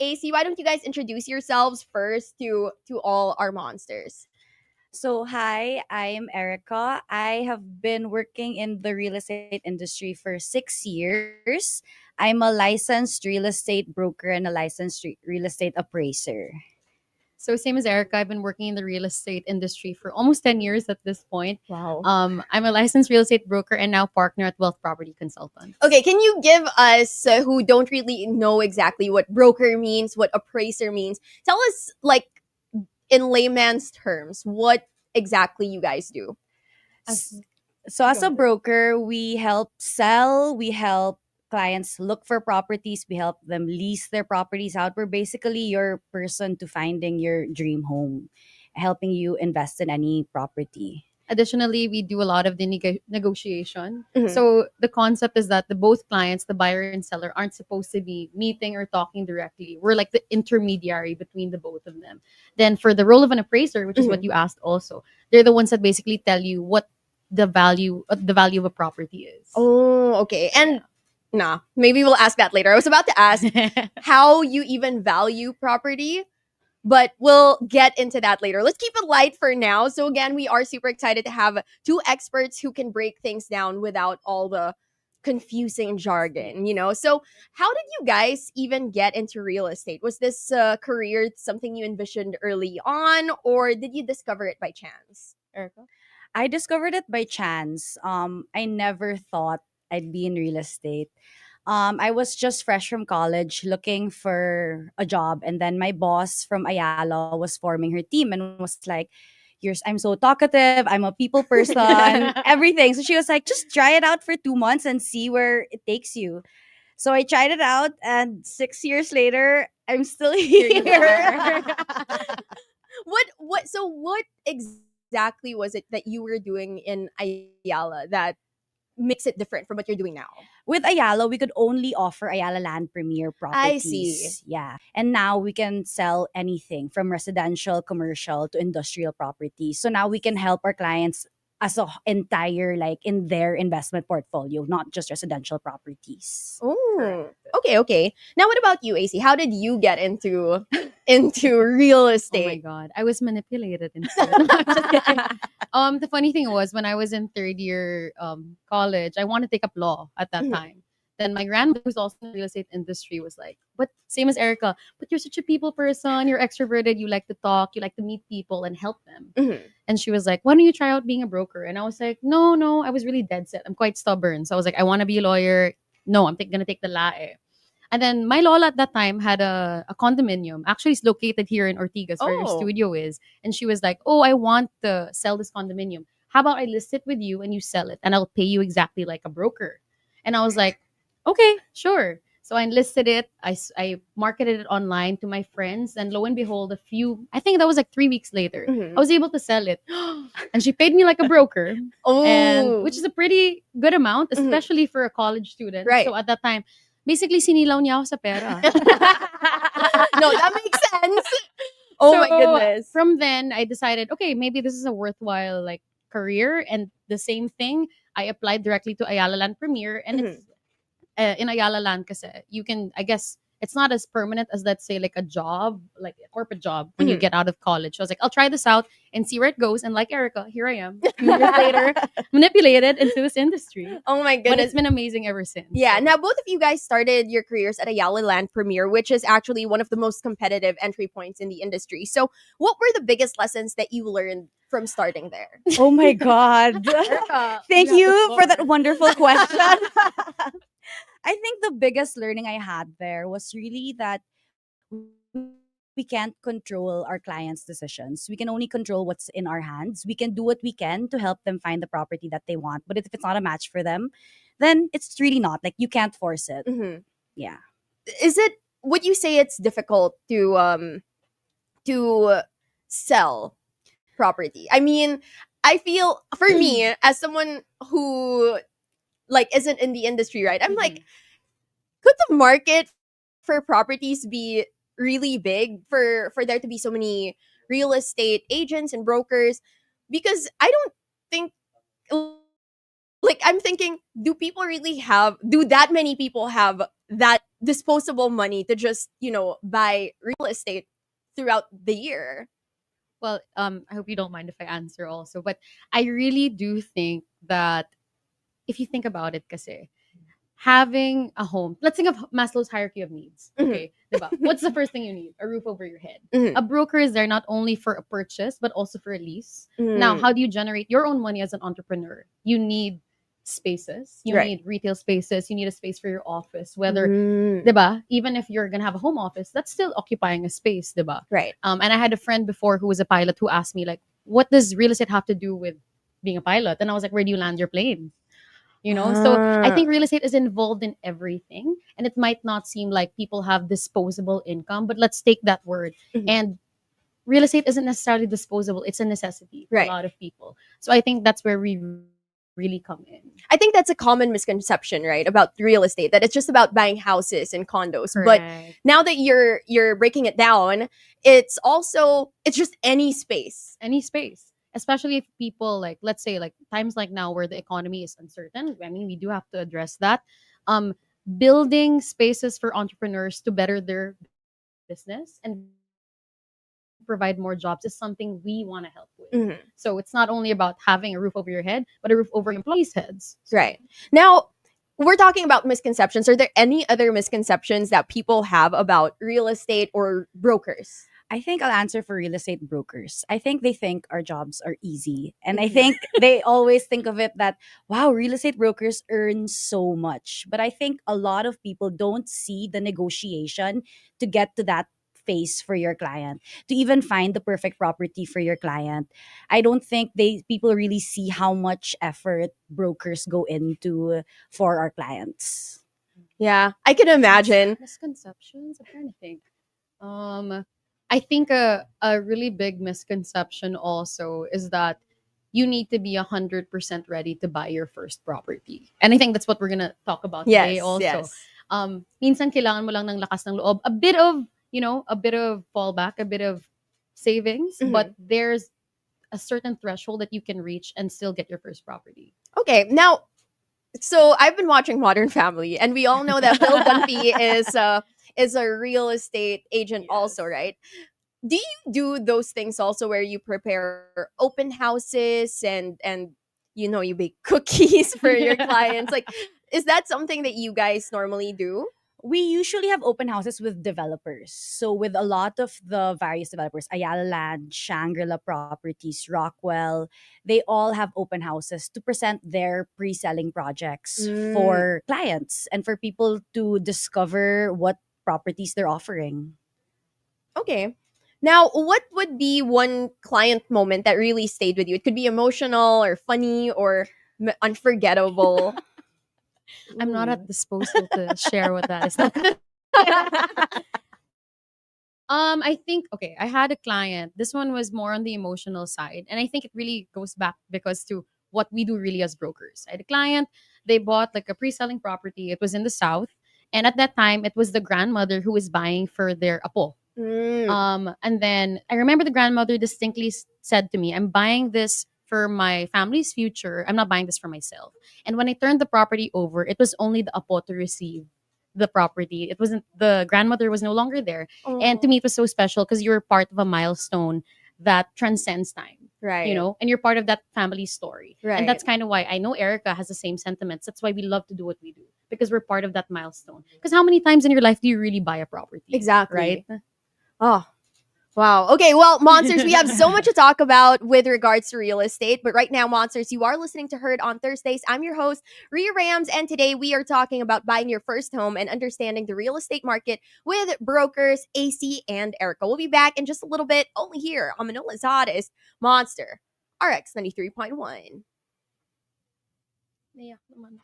AC, why don't you guys introduce yourselves first to all our monsters? So, hi, I am Erica. I have been working in the real estate industry for 6 years. I'm a licensed real estate broker and a licensed real estate appraiser. So same as Erica, I've been working in the real estate industry for almost 10 years at this point. Wow. I'm a licensed real estate broker and now partner at Wealth Property Consultants. Okay, can you give us who don't really know exactly what broker means, what appraiser means? Tell us, like, in layman's terms, what exactly you guys do. As- So, as a broker, we help sell, we help clients look for properties, we help them lease their properties out. We're basically your person to finding your dream home, helping you invest in any property. Additionally, we do a lot of the negotiation. Mhm. So the concept is that the both clients, the buyer and seller, aren't supposed to be meeting or talking directly. We're like the intermediary between the both of them. Then for the role of an appraiser, which is what you asked also, they're the ones that basically tell you what the value of a property is. Oh, okay. And nah, maybe we'll ask that later. I was about to ask how you even value property, but we'll get into that later. Let's keep it light for now. So again, we are super excited to have two experts who can break things down without all the confusing jargon, you know? So how did you guys even get into real estate? Was this career something you envisioned early on, or did you discover it by chance? Erica? I discovered it by chance. I never thought I'd be in real estate. I was just fresh from college looking for a job, and then my boss from Ayala was forming her team and was like, I'm so talkative. I'm a people person, everything. So she was like, just try it out for 2 months and see where it takes you. So I tried it out, and 6 years later, I'm still you here. are. What exactly was it that you were doing in Ayala that makes it different from what you're doing now? With Ayala, we could only offer Ayala Land Premier I properties. see. Yeah. And now we can sell anything from residential, commercial to industrial properties. So now we can help our clients as a entire, like, in their investment portfolio, not just residential properties. Oh, okay. Now, what about you, AC? How did you get into real Oh my estate? god, I was manipulated into it. No, I'm just kidding. The funny thing was when I was in third year college, I wanted to take up law at that Mhm. time. Then my grandmother, who's also in the real estate industry, was like, "But same as Erica, but you're such a people person. You're extroverted. You like to talk. You like to meet people and help them." Mhm. And she was like, "Why don't you try out being a broker?" And I was like, "No, no." I was really dead set. I'm quite stubborn, so I was like, "I want to be a lawyer. No, I'm gonna take the lae." And then my lola at that time had a condominium. Actually, it's located here in Ortigas where your Oh. studio is. And she was like, "Oh, I want to sell this condominium. How about I list it with you and you sell it and I'll pay you exactly like a broker?" And I was like, "Okay, sure." So I enlisted it. I marketed it online to my friends. And lo and behold, I think that was like 3 weeks later, Mhm. I was able to sell it. And she paid me like a broker. Oh, And which is a pretty good amount, Mhm. especially for a college student. Right. So at that time, basically sinilaw niya ako sa pera. no, that makes sense. Oh my So, goodness. From then, I decided, okay, maybe this is a worthwhile like career. And the same thing, I applied directly to Ayala Land Premier, and it's in Ayala Land kasi you can, I guess, it's not as permanent as, let's say, like a job, like a corporate job when you Mhm. get out of college. So I was like, I'll try this out and see where it goes. And like Erica, here I am, 2 years later, manipulated into this industry. Oh my But goodness. it's been amazing ever since. Yeah, So- now both of you guys started your careers at Ayala Land Premier, which is actually one of the most competitive entry points in the industry. So, what were the biggest lessons that you learned from starting there? Oh my God. Erica, Thank have the you for floor. that wonderful question. I think the biggest learning I had there was really that we can't control our clients' decisions. We can only control what's in our hands. We can do what we can to help them find the property that they want. But if it's not a match for them, then it's really not. Like, you can't force it. Mhm. Yeah. Is it, would you say it's difficult to sell property? I mean, I feel for me as someone who like isn't in the industry, right? I'm like, could the market for properties be really big for there to be so many real estate agents and brokers? Because I don't think, like, I'm thinking, do that many people have that disposable money to just, buy real estate throughout the year? Well, I hope you don't mind if I answer also, but I really do think that if you think about it, kasi having a home, let's think of Maslow's hierarchy of needs. Mhm. Okay, diba? What's the first thing you need? A roof over your head. Mhm. A broker is there not only for a purchase but also for a lease. Now, Mm. how do you generate your own money as an entrepreneur? You need spaces. You Right. need retail spaces. You need a space for your office. Whether, Mm. diba? Even if you're gonna have a home office, that's still occupying a space, diba? Right. And I had a friend before who was a pilot who asked me like, "What does real estate have to do with being a pilot?" And I was like, "Where do you land your plane?" So I Ah. think real estate is involved in everything, and it might not seem like people have disposable income, but let's take that word. Mhm. And real estate isn't necessarily disposable, it's a necessity for Right. a lot of people. So I think that's where we really come in. I think that's a common misconception, right, about real estate, that it's just about buying houses and condos. But Correct. now that you're breaking it down, it's just any space. Any space, especially if people, like, let's say, like times like now where the economy is uncertain. I mean, we do have to address that. um Building spaces for entrepreneurs to better their business and provide more jobs is something we want to help with. Mhm. So it's not only about having a roof over your head, but a roof over employees' heads. So, Right. Now, we're talking about misconceptions. Are there any other misconceptions that people have about real estate or brokers? I think I'll answer for real estate brokers. I think they think our jobs are easy. And I Mhm. think they always think of it that, wow, real estate brokers earn so much. But I think a lot of people don't see the negotiation to get to that phase for your client, to even find the perfect property for your client. I don't think people really see how much effort brokers go into for our clients. Yeah, I can imagine. misconceptions. I'm trying to think. Um, I think a really big misconception also is that you need to be 100% ready to buy your first property. And I think that's what we're gonna talk about today Yes, also. yes. Minsan kailangan mo lang ng lakas ng loob, a bit of fallback, a bit of savings, Mhm. but there's a certain threshold that you can reach and still get your first property. Okay, now, so I've been watching Modern Family, and we all know that Phil Dunphy is a real estate agent also, right? Do you do those things also, where you prepare open houses and you bake cookies for your clients? Like, is that something that you guys normally do? We usually have open houses with developers. So with a lot of the various developers, Ayala Land, Shangri-La Properties, Rockwell, they all have open houses to present their pre-selling projects Mm, for clients and for people to discover what properties they're offering. okay. Now, what would be one client moment that really stayed with you? It could be emotional or funny or unforgettable. I'm not at Ooh. disposal to share what that is. I think, okay, I had a client. This one was more on the emotional side, and I think it really goes back because to what we do really as brokers. I had a client. They bought like a pre-selling property. It was in the south, and at that time, it was the grandmother who was buying for their apo. Mm, And then I remember the grandmother distinctly said to me, "I'm buying this for my family's future. I'm not buying this for myself." And when I turned the property over, it was only the apo to receive the property. It wasn't, the grandmother was no longer there. And to oh, me, it was so special because you're part of a milestone that transcends time, right, and you're part of that family story. And right. that's kind of why I know Erica has the same sentiments. That's why we love to do what we do, because we're part of that milestone. Because how many times in your life do you really buy a property? Right? Exactly. Oh, wow. Okay, well, Monsters, we have so much to talk about with regards to real estate. But right now, Monsters, you are listening to Heard on Thursdays. I'm your host, Rhea Rams, and today we are talking about buying your first home and understanding the real estate market with brokers AC and Erica. We'll be back in just a little bit, only here on Manila's hottest Monster RX 93.1. Naiyak naman.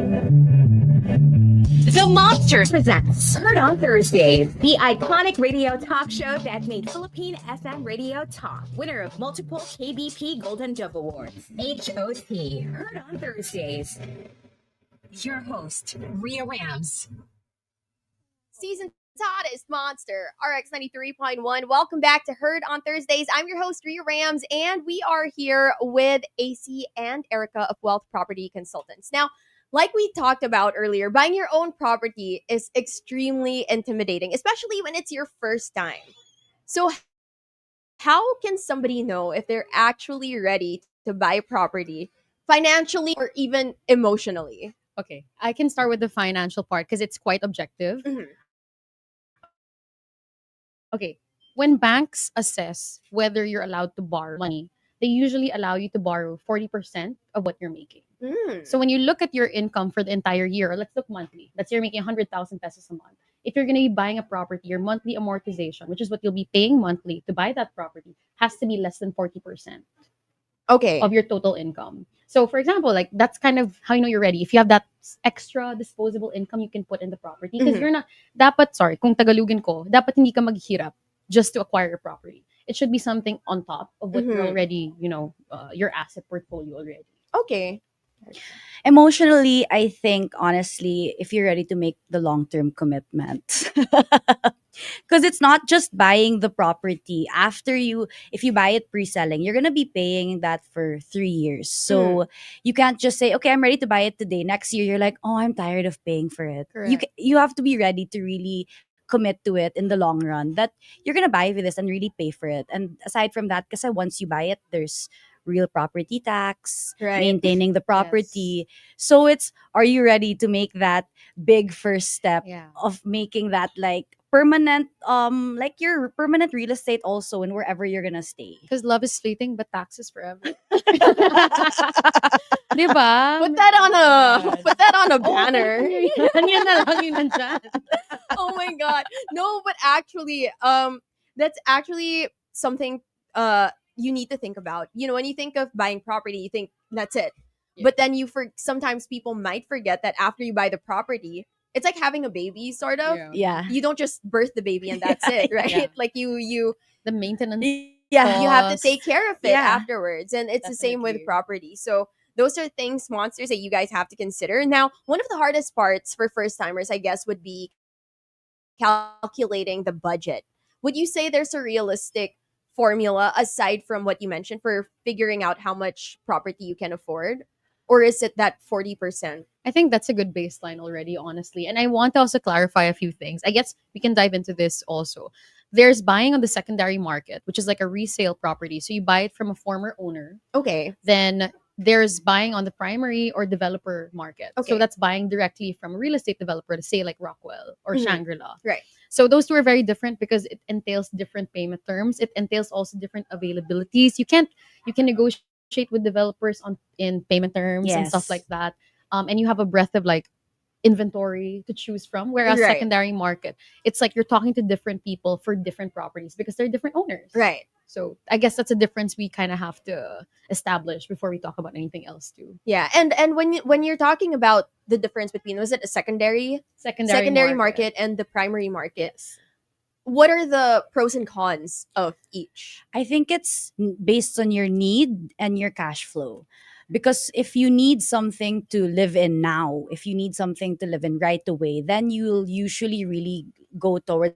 The Monsters presents Heard on Thursdays, the iconic radio talk show that made Philippine FM radio talk. Winner of multiple KBP Golden Dove Awards. HOT, Heard on Thursdays. Your host, Rhea Rams. Season's hottest Monster RX93.1. Welcome back to Heard on Thursdays. I'm your host, Rhea Rams, and we are here with AC and Erica of Wealth Property Consultants. Now, like we talked about earlier, buying your own property is extremely intimidating, especially when it's your first time. So, how can somebody know if they're actually ready to buy property financially or even emotionally? Okay, I can start with the financial part because it's quite objective. Mhm. Okay, when banks assess whether you're allowed to borrow money, they usually allow you to borrow 40% of what you're making. Mm. So when you look at your income for the entire year, let's look monthly. Let's say you're making 100,000 pesos a month. If you're going to be buying a property, your monthly amortization, which is what you'll be paying monthly to buy that property, has to be less than 40% Okay. of your total income. So for example, like that's kind of how you know you're ready. If you have that extra disposable income you can put in the property because Mhm. you're not dapat sorry, kung tagalugin ko, dapat hindi ka maghirap just to acquire a property. It should be something on top of what you're Mhm. already, your asset portfolio already. Okay. Emotionally, I think honestly, if you're ready to make the long-term commitment. Because it's not just buying the property. If you buy it pre-selling, you're gonna be paying that for 3 years. So you can't just say, okay, I'm ready to buy it today. Next year, you're like, oh, I'm tired of paying for it. Correct. You have to be ready to really commit to it in the long run. That you're gonna buy for this and really pay for it. And aside from that, because once you buy it, there's real property tax, Right. maintaining the Yes. property. So are you ready to make that big first step Yeah. of making that like permanent like your permanent real estate also and wherever you're gonna stay. Because love is fleeting, but taxes forever. Diba? Put that on Oh put that on a my God. banner. Yan na lang yung nandyan. Oh my god. No, but actually, that's actually something you need to think about. You know, when you think of buying property, you think that's it. Yeah. But then sometimes people might forget that after you buy the property, it's like having a baby, sort of. Yeah. You don't just birth the baby and that's Yeah, it, right? yeah. Like you The maintenance Yeah. you have to cost. take care of it Yeah. afterwards, and it's the same with Definitely. property. So those are things, monsters, that you guys have to consider. Now, one of the hardest parts for first timers, I guess, would be calculating the budget. Would you say there's a realistic formula aside from what you mentioned for figuring out how much property you can afford? Or is it that 40%? I think that's a good baseline already, honestly. And I want to also clarify a few things. I guess we can dive into this also. There's buying on the secondary market, which is like a resale property. So you buy it from a former owner. Okay. Then there's buying on the primary or developer market. Okay. So that's buying directly from a real estate developer to say like Rockwell or Mhm. Shangri-La. Right. So those two are very different because it entails different payment terms. It entails also different availabilities. You can negotiate with developers on in payment terms and stuff Yes. like that. And you have a breadth of like inventory to choose from. Whereas Right. secondary market, it's like you're talking to different people for different properties because they're different owners. Right. So I guess that's a difference we kind of have to establish before we talk about anything else too. Yeah. And when you're talking about the difference between, was it a secondary market and the primary market, Yes. what are the pros and cons of each? I think it's based on your need and your cash flow. Because if you need something to live in now, if you need something to live in right away, then you'll usually really go towards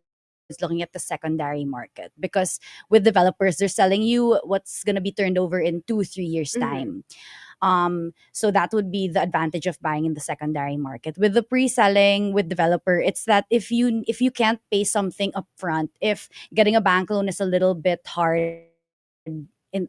looking at the secondary market. Because with developers, they're selling you what's going to be turned over in 2-3 years' Mhm. time. So that would be the advantage of buying in the secondary market. With the pre-selling with developer, it's that if you can't pay something upfront, if getting a bank loan is a little bit hard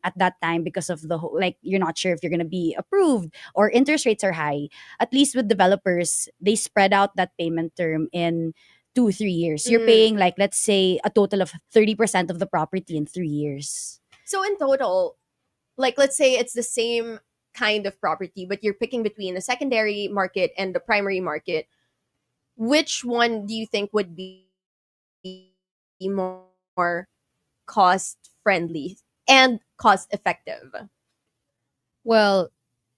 at that time because of like you're not sure if you're going to be approved or interest rates are high, at least with developers they spread out that payment term in 2-3 years. You're Mm. paying like, let's say, a total of 30% of the property in 3 years. So in total, like let's say it's the same kind of property, but you're picking between the secondary market and the primary market. Which one do you think would be more cost friendly and cost effective? Well,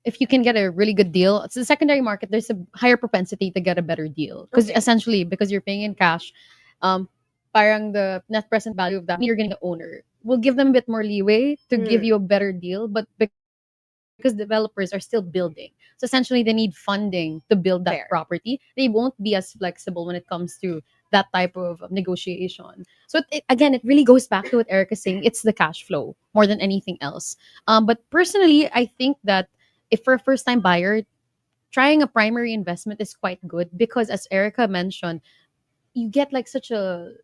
if you can get a really good deal, it's the secondary market. There's a higher propensity to get a better deal because Okay. essentially because you're paying in cash, um, parang the net present value of that you're getting the owner will give them a bit more leeway to give Mm. you a better deal, but because developers are still building. So essentially, they need funding to build that Fair. property. They won't be as flexible when it comes to that type of negotiation. So again, it really goes back to what Eric is saying. It's the cash flow more than anything else. But personally, I think that if for a first-time buyer, trying a primary investment is quite good because, as Erica mentioned, you get like such a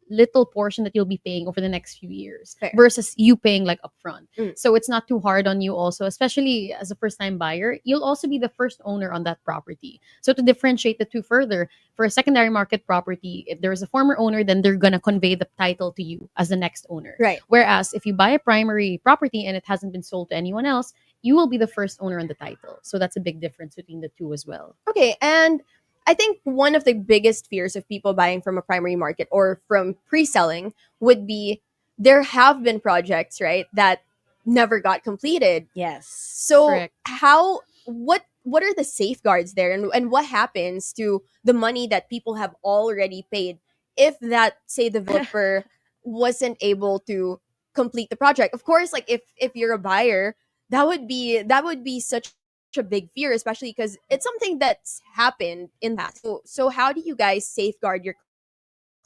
little portion that you'll be paying over the next few years Fair. versus you paying like upfront. Mm. So it's not too hard on you also, especially as a first time buyer. You'll also be the first owner on that property. So to differentiate the two further, for a secondary market property, if there is a former owner, then they're going to convey the title to you as the next owner. Right. Whereas if you buy a primary property and it hasn't been sold to anyone else, you will be the first owner on the title. So that's a big difference between the two as well. Okay, and I think one of the biggest fears of people buying from a primary market or from pre-selling would be there have been projects, right, that never got completed. Yes. So Correct. what are the safeguards there, and what happens to the money that people have already paid if that, say, developer wasn't able to complete the project? Of course, like if you're a buyer, that would be such a big fear, especially because it's something that's happened in the past. So how do you guys safeguard your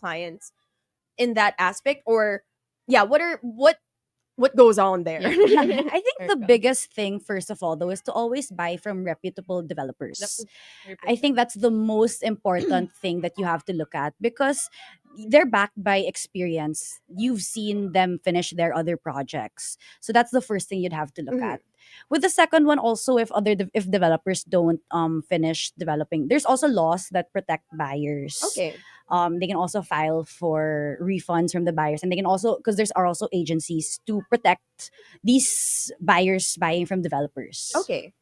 clients in that aspect? Or yeah, what goes on there? I think There the you go. biggest thing, first of all, though, is to always buy from reputable developers. I think that's the most important thing that you have to look at because they're backed by experience. You've seen them finish their other projects. So that's the first thing you'd have to look Mhm. at. With the second one also, if developers don't finish developing, there's also laws that protect buyers. Okay. They can also file for refunds from the buyers, and they can also, because there's are also agencies to protect these buyers buying from developers. Okay.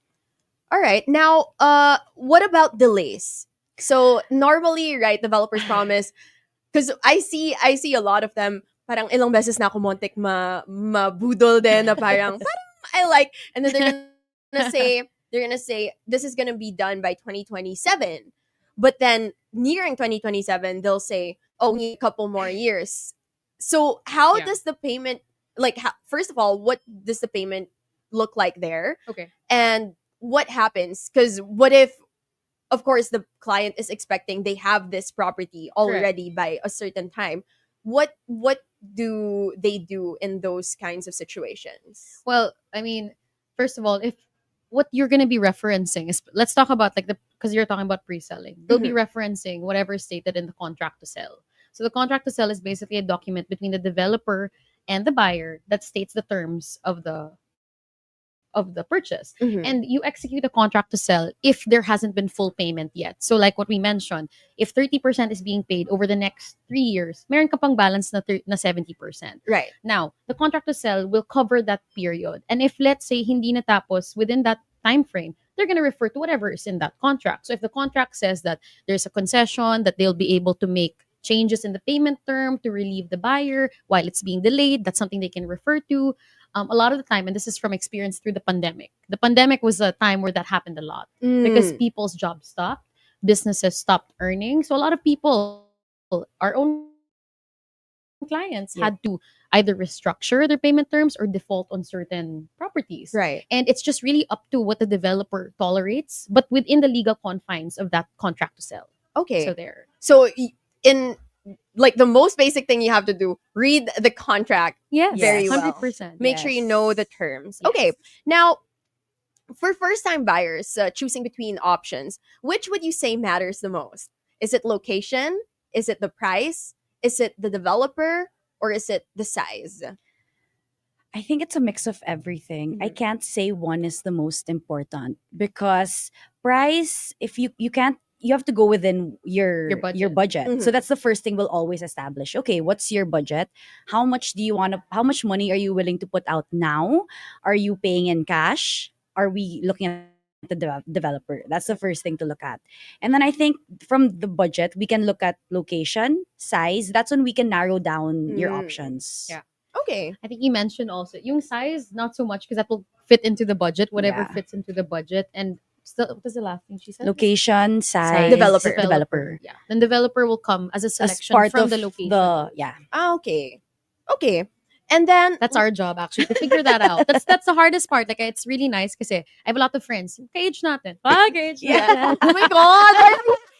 All right. Now, what about delays? So normally, right, developers promise, because I see a lot of them. Parang ilang beses na ako montik mabudol din na parang I like, and then they're gonna say this is gonna be done by 2027, but then nearing 2027 they'll say, oh, we need a couple more years. So how Yeah. does the payment, like, first of all, what does the payment look like there? Okay. And what happens? Because what if, of course, the client is expecting they have this property already by a certain time? What do they do in those kinds of situations? Well, I mean, first of all, if what you're going to be referencing is, let's talk about like because you're talking about pre-selling, they'll be referencing whatever is stated in the contract to sell. So the contract to sell is basically a document between the developer and the buyer that states the terms of the purchase. Mhm. And you execute a contract to sell if there hasn't been full payment yet. So like what we mentioned, if 30% is being paid over the next 3 years, meron ka pang balance na 70%. Right. Now, the contract to sell will cover that period. And if let's say hindi natapos within that time frame, they're going to refer to whatever is in that contract. So if the contract says that there's a concession, that they'll be able to make changes in the payment term to relieve the buyer while it's being delayed, that's something they can refer to. A lot of the time, and this is from experience through the pandemic. The pandemic was a time where that happened a lot because Mm. people's jobs stopped, businesses stopped earning. So a lot of people, our own clients, Yeah. had to either restructure their payment terms or default on certain properties. Right. And it's just really up to what the developer tolerates, but within the legal confines of that contract to sell. Okay. So there. So in, like, the most basic thing you have to do, read the contract Yes, very well. 100%. Make sure you know the terms. Okay. Yes. Now, for first-time buyers choosing between options, which would you say matters the most? Is it location? Is it the price? Is it the developer? Or is it the size? I think it's a mix of everything. I can't say one is the most important because price, if you can't, you have to go within your Your budget. budget. So Mhm. that's the first thing we'll always establish. Okay, what's your budget? How much do you want to, how much money are you willing to put out now? Are you paying in cash? Are we looking at the developer? That's the first thing to look at. And then I think from the budget, we can look at location, size. That's when we can narrow down your Mm. options. Yeah. Okay. I think you mentioned also yung size, not so much because that will fit into the budget, whatever Yeah. fits into the budget. And still, what was the last thing she said? Location, size, Developer. developer. Yeah. Then developer will come as a As selection part from of the location. yeah. Ah, okay. Okay. And then That's our job actually to figure that out. That's the hardest part. Like it's really nice because I have a lot of friends. Cage natin. Cage Yeah. oh my god.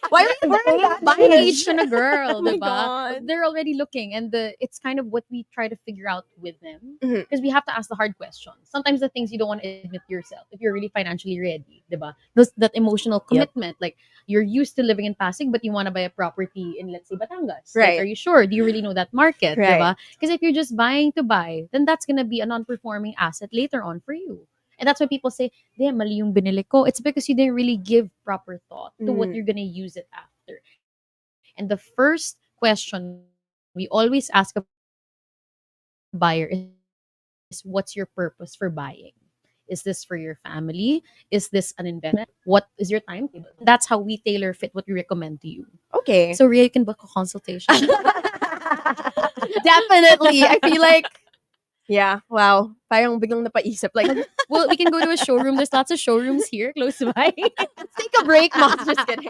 Why are we wearing that? Buying age? age on a girl, Oh my diba? God. They're already looking, and it's kind of what we try to figure out with them Mhm. because we have to ask the hard questions. Sometimes the things you don't want to admit to yourself if you're really financially ready, diba? That emotional commitment, like you're used to living in Pasig, but you want to buy a property in, let's say, Batangas. Like, Right. are you sure? Do you really know that market, Right. diba? Because if you're just buying to buy, then that's gonna be a non-performing asset later on for you. And that's why people say, "Damn, mali yung binili ko." It's because you didn't really give proper thought to what Mm. you're gonna use it after. And the first question we always ask a buyer is, "What's your purpose for buying? Is this for your family? Is this an investment? What is your timetable?" That's how we tailor fit what we recommend to you. Okay. So, Rhea, you can book a consultation. Definitely. I feel like yeah, wow. Parang biglang napaisip. Like, Well, we can go to a showroom. There's lots of showrooms here close by. let's take a break, Mom. Just kidding.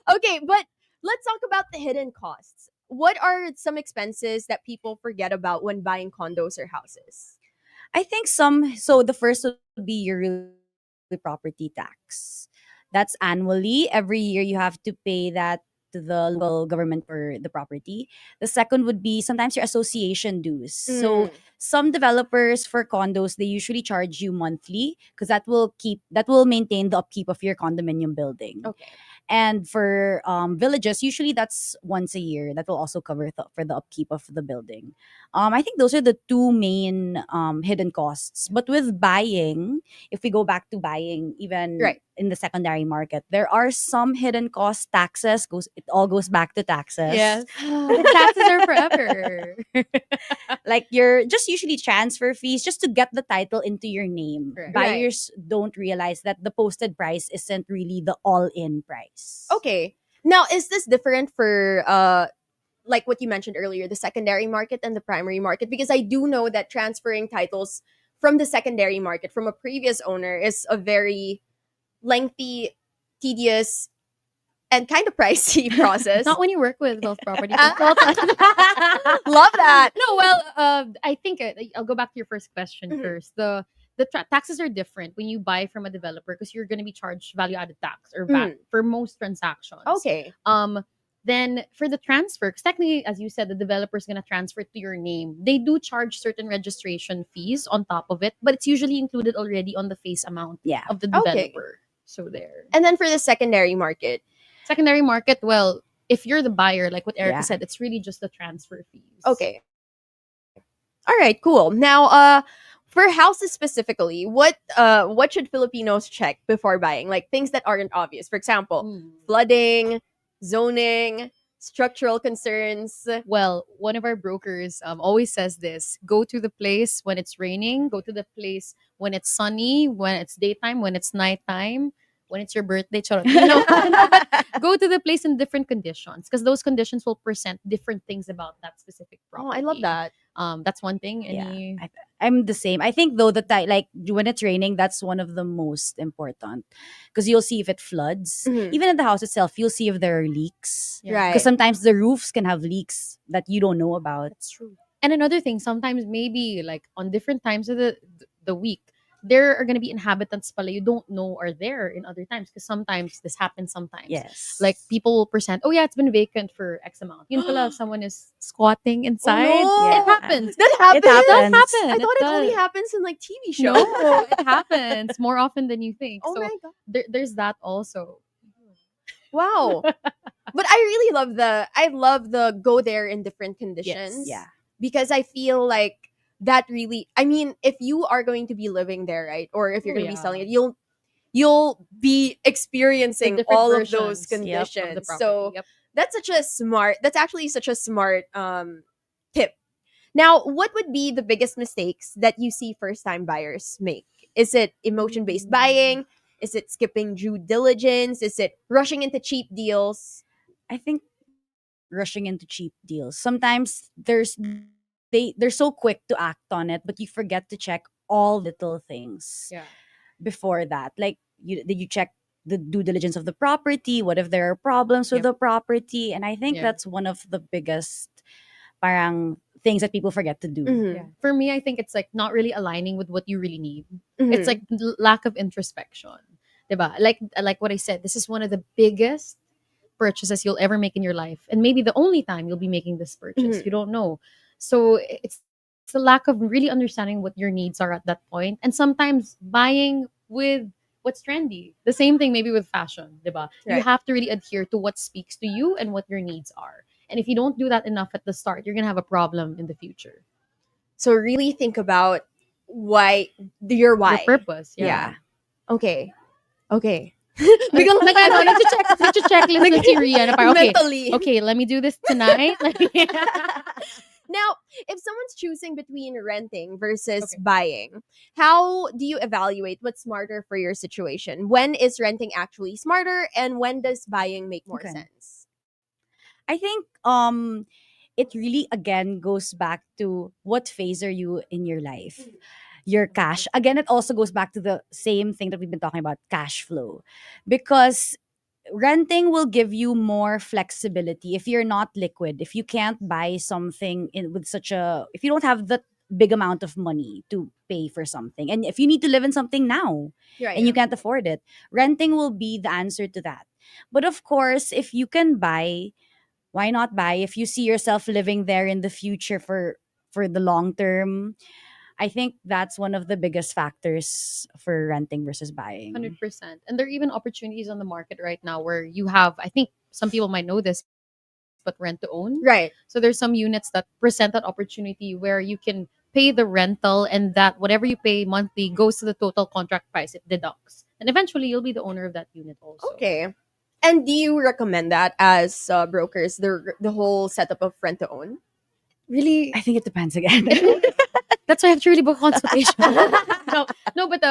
Okay, but let's talk about the hidden costs. What are some expenses that people forget about when buying condos or houses? I think so the first would be your real property tax. That's annually. Every year you have to pay that to the local government for the property. The second would be sometimes your association dues. So Mm. some developers for condos, they usually charge you monthly because that will maintain the upkeep of your condominium building. Okay. And for villages, usually that's once a year. That will also cover for the upkeep of the building. I think those are the two main hidden costs. But with buying, if we go back to buying, even Right. in the secondary market, there are some hidden costs. Taxes it all goes back to taxes. Yes. The taxes are forever. Like your just usually transfer fees just to get the title into your name. Correct. Right. Buyers don't realize that the posted price isn't really the all-in price. Okay. Now, is this different for like what you mentioned earlier, the secondary market and the primary market? Because I do know that transferring titles from the secondary market from a previous owner is a very lengthy, tedious, and kind of pricey process. Not when you work with wealth property Ah. consultants. Love that. No, well, I think I'll go back to your first question Mhm. first. The taxes are different when you buy from a developer because you're going to be charged value added tax or VAT for most transactions. Okay. Then for the transfer, because technically, as you said, the developer is going to transfer it to your name. They do charge certain registration fees on top of it, but it's usually included already on the face amount Yeah. of the Okay. developer. So there. And then for the secondary market. Secondary market, well, if you're the buyer, like what Erica Yeah. said, it's really just the transfer fees. Okay. All right, cool. Now, for houses specifically, what should Filipinos check before buying? Like things that aren't obvious. For example, Mm. flooding, zoning, structural concerns. Well, one of our brokers always says this: go to the place when it's raining, go to the place when it's sunny, when it's daytime, when it's nighttime, when it's your birthday. Charot. Go to the place in different conditions because those conditions will present different things about that specific Oh, property. I love that. That's one thing. Yeah. Any I'm the same. I think though that like when it's raining, that's one of the most important because you'll see if it floods. Mhm. Even in the house itself, you'll see if there are leaks. Yeah. Right. Because sometimes the roofs can have leaks that you don't know about. That's true. And another thing, sometimes maybe like on different times of the week, there are gonna be inhabitants pala you don't know are there in other times because sometimes this happens sometimes. Yes. Like people will present, oh yeah, it's been vacant for X amount. Yun pala, someone is squatting inside. no. It Yeah. happens. That happens. It happens. Happen. I thought it only does. happens in like TV No, shows. it happens more often than you think. Oh so my god. there's that also. Wow. But I love the go there in different conditions. Yeah. Because I feel like that really, I mean, if you are going to be living there, right? Or if you're Oh, going to be yeah. selling it, you'll be experiencing The different all of those versions, yep, of conditions. the property. So Yep. that's actually such a smart tip. Now, what would be the biggest mistakes that you see first time buyers make? Is it emotion based buying? Is it skipping due diligence? Is it rushing into cheap deals? I think rushing into cheap deals. Sometimes they're so quick to act on it, but you forget to check all little things Yeah. before that. Like, did you check the due diligence of the property? What if there are problems with Yep. the property? And I think Yeah. that's one of the biggest parang things that people forget to do. Mhm. Yeah. For me, I think it's like not really aligning with what you really need. Mhm. It's like lack of introspection. Diba? Like what I said, this is one of the biggest purchases you'll ever make in your life. And maybe the only time you'll be making this purchase. Mhm. You don't know. So it's a lack of really understanding what your needs are at that point. And sometimes buying with what's trendy. The same thing maybe with fashion, diba? You Right. have to really adhere to what speaks to you and what your needs are. And if you don't do that enough at the start, you're gonna have a problem in the future. So really think about why your why. Your purpose, Yeah. yeah. Okay. Okay. Biglang Biglang ano, nag-checklist na si Rian na parang, okay, mentally. okay, let me do this tonight. Now, if someone's choosing between renting versus Okay. buying, how do you evaluate what's smarter for your situation? When is renting actually smarter, and when does buying make more Okay. sense? I think it really again goes back to what phase are you in your life. Your cash. Again, it also goes back to the same thing that we've been talking about, cash flow. Because renting will give you more flexibility if you're not liquid, if you can't buy something in with such a if you don't have that big amount of money to pay for something, and if you need to live in something now Right. and you can't afford it, renting will be the answer to that. But of course, if you can buy, why not buy? If you see yourself living there in the future for the long term, I think that's one of the biggest factors for renting versus buying. 100%. And there are even opportunities on the market right now where you have, I think some people might know this, but rent to own. Right. So there's some units that present that opportunity where you can pay the rental and that whatever you pay monthly goes to the total contract price. It deducts. And eventually you'll be the owner of that unit also. Okay. And do you recommend that as brokers, the whole setup of rent to own? Really, I think it depends again. that's why I have to really book a consultation. no, but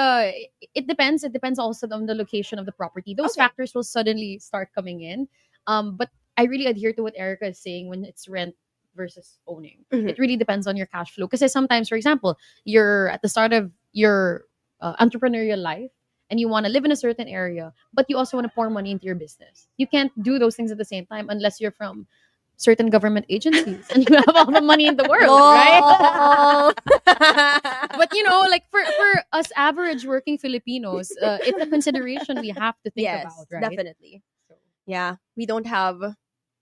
it depends. It depends also on the location of the property. Those Okay. factors will suddenly start coming in. But I really adhere to what Erica is saying when it's rent versus owning. Mhm. It really depends on your cash flow. Because sometimes, for example, you're at the start of your entrepreneurial life and you want to live in a certain area, but you also want to pour money into your business. You can't do those things at the same time unless you're from certain government agencies and you have all the money in the world, right? Lol. But like for us average working Filipinos, it's a consideration we have to think yes, about, right? definitely. Yeah, we don't have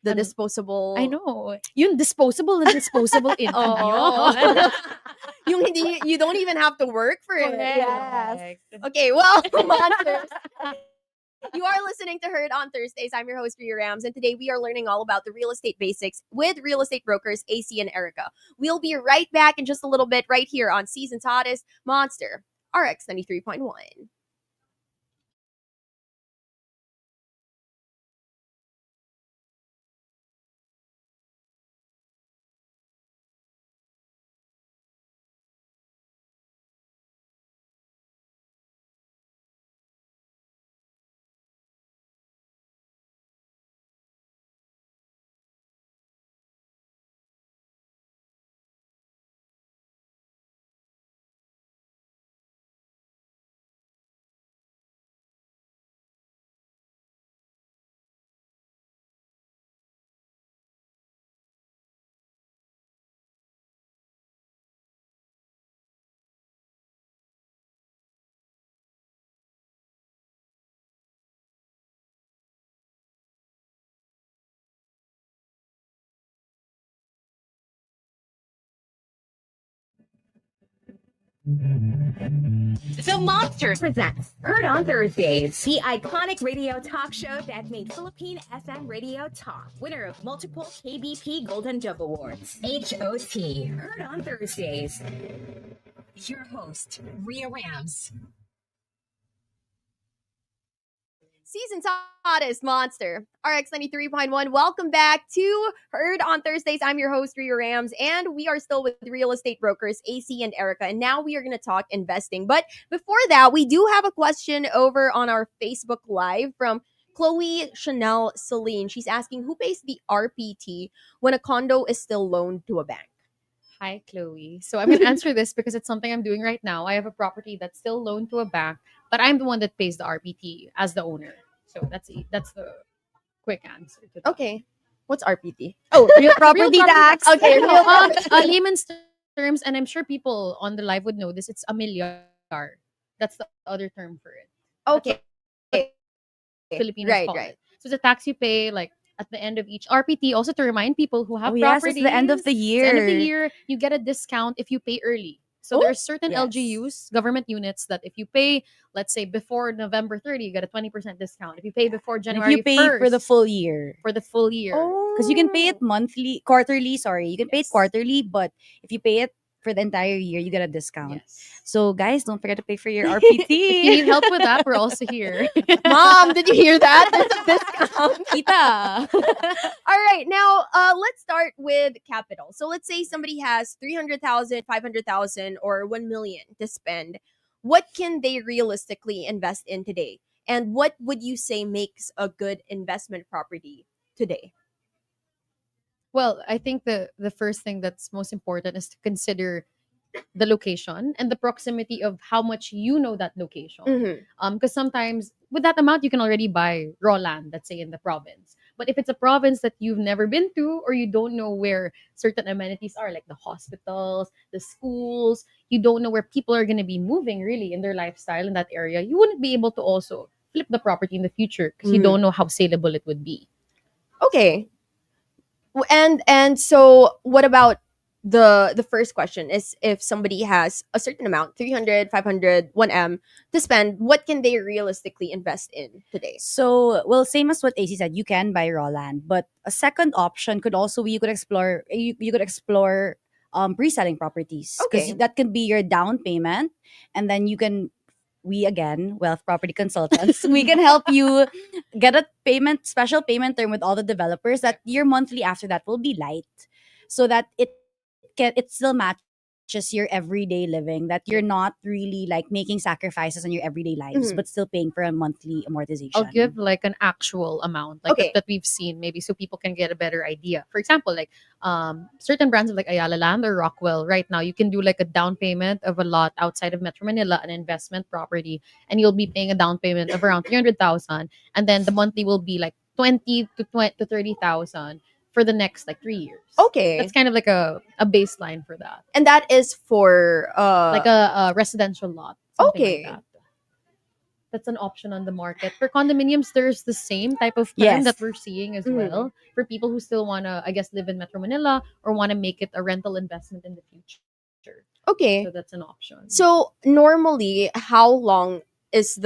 the Ano- disposable. I know. Yung disposable and disposable income Oh. yun. Yung hindi, you don't even have to work for it. Yes. Correct. Okay, well, monsters. You are listening to Heard on Thursdays. I'm your host, Rhea Rams, and today we are learning all about the real estate basics with real estate brokers AC and Erica. We'll be right back in just a little bit right here on Season's Hottest, Monster RX93.1. The Monsters presents Heard on Thursdays, the iconic radio talk show that made Philippine FM radio talk. Winner of multiple KBP Golden Dove Awards. HOT. Heard on Thursdays. Your host, Rhea Rams. Season's Hottest, Monster RX93.1. Welcome back to Heard on Thursdays. I'm your host, Rhea Rams, and we are still with real estate brokers AC and Erica. And now we are going to talk investing. But before that, we do have a question over on our Facebook Live from Chloe Chanel Celine. She's asking, who pays the RPT when a condo is still loaned to a bank? Hi, Chloe. So I'm going to answer this because it's something I'm doing right now. I have a property that's still loaned to a bank, but I'm the one that pays the RPT as the owner. So that's the quick answer to that. Okay. What's RPT? Oh, real Real property tax. Okay, No, real property. layman's terms, and I'm sure people on the live would know this. It's a milliar. That's the other term for it. That's what Okay. Filipinos Right, call right. it. So it's a tax you pay like at the end of each RPT. Also to remind people who have Oh yes, properties, it's the end of the it's the end of the year. year, you get a discount if you pay early. So Oh, there's certain yes. LGUs, government units, that if you pay, let's say before November 30, you get a 20% discount. If you pay before And if January you pay 1st, for the full year. for the full year. Because you can pay it Oh. quarterly, sorry. You can pay it Yes. quarterly, but if you pay it for the entire year, you get a discount. Yes. So guys, don't forget to pay for your If you RPT. need help with that, we're also here. Mom, did you hear that? There's a discount. Kita. All right, now let's start with capital. So let's say somebody has 300,000, 500,000, or 1 million to spend. What can they realistically invest in today? And what would you say makes a good investment property today? Well, I think the first thing that's most important is to consider the location and the proximity of how much you know that location. Mhm. Because sometimes with that amount you can already buy raw land, let's say in the province. But if it's a province that you've never been to, or you don't know where certain amenities are, like the hospitals, the schools, you don't know where people are going to be moving really in their lifestyle in that area, you wouldn't be able to also flip the property in the future because you Mhm. don't know how saleable it would be. Okay. And so what about the first question is, if somebody has a certain amount, 300, 500, 1M to spend, what can they realistically invest in today? So, well, same as what AC said, you can buy raw land, but a second option could also be you could explore pre-selling properties, because Okay. that could be your down payment, and then you can we again, wealth property consultants, we can help you get a special payment term with all the developers, that your monthly after that will be light, so that it still matches your everyday living, that you're not really like making sacrifices on your everyday lives, but Mhm. still paying for a monthly I'll amortization. give like an actual amount, like Okay. that we've seen, maybe so people can get a better idea. For example, like certain brands of like Ayala Land or Rockwell, right now you can do like a down payment of a lot outside of Metro Manila, an investment property, and you'll be paying a down payment of around 300,000, and then the monthly will be like 20 to 30,000 for the next like 3 years. Okay. That's kind of like a baseline for that, And that is for like a residential lot, something okay. like that. That's an option on the market. For condominiums, there's the same type of term Yes. that we're seeing as well for people who still want to, I guess, live in Metro Manila or want to make it a rental investment in the future. Okay. So that's an option. So normally, how long is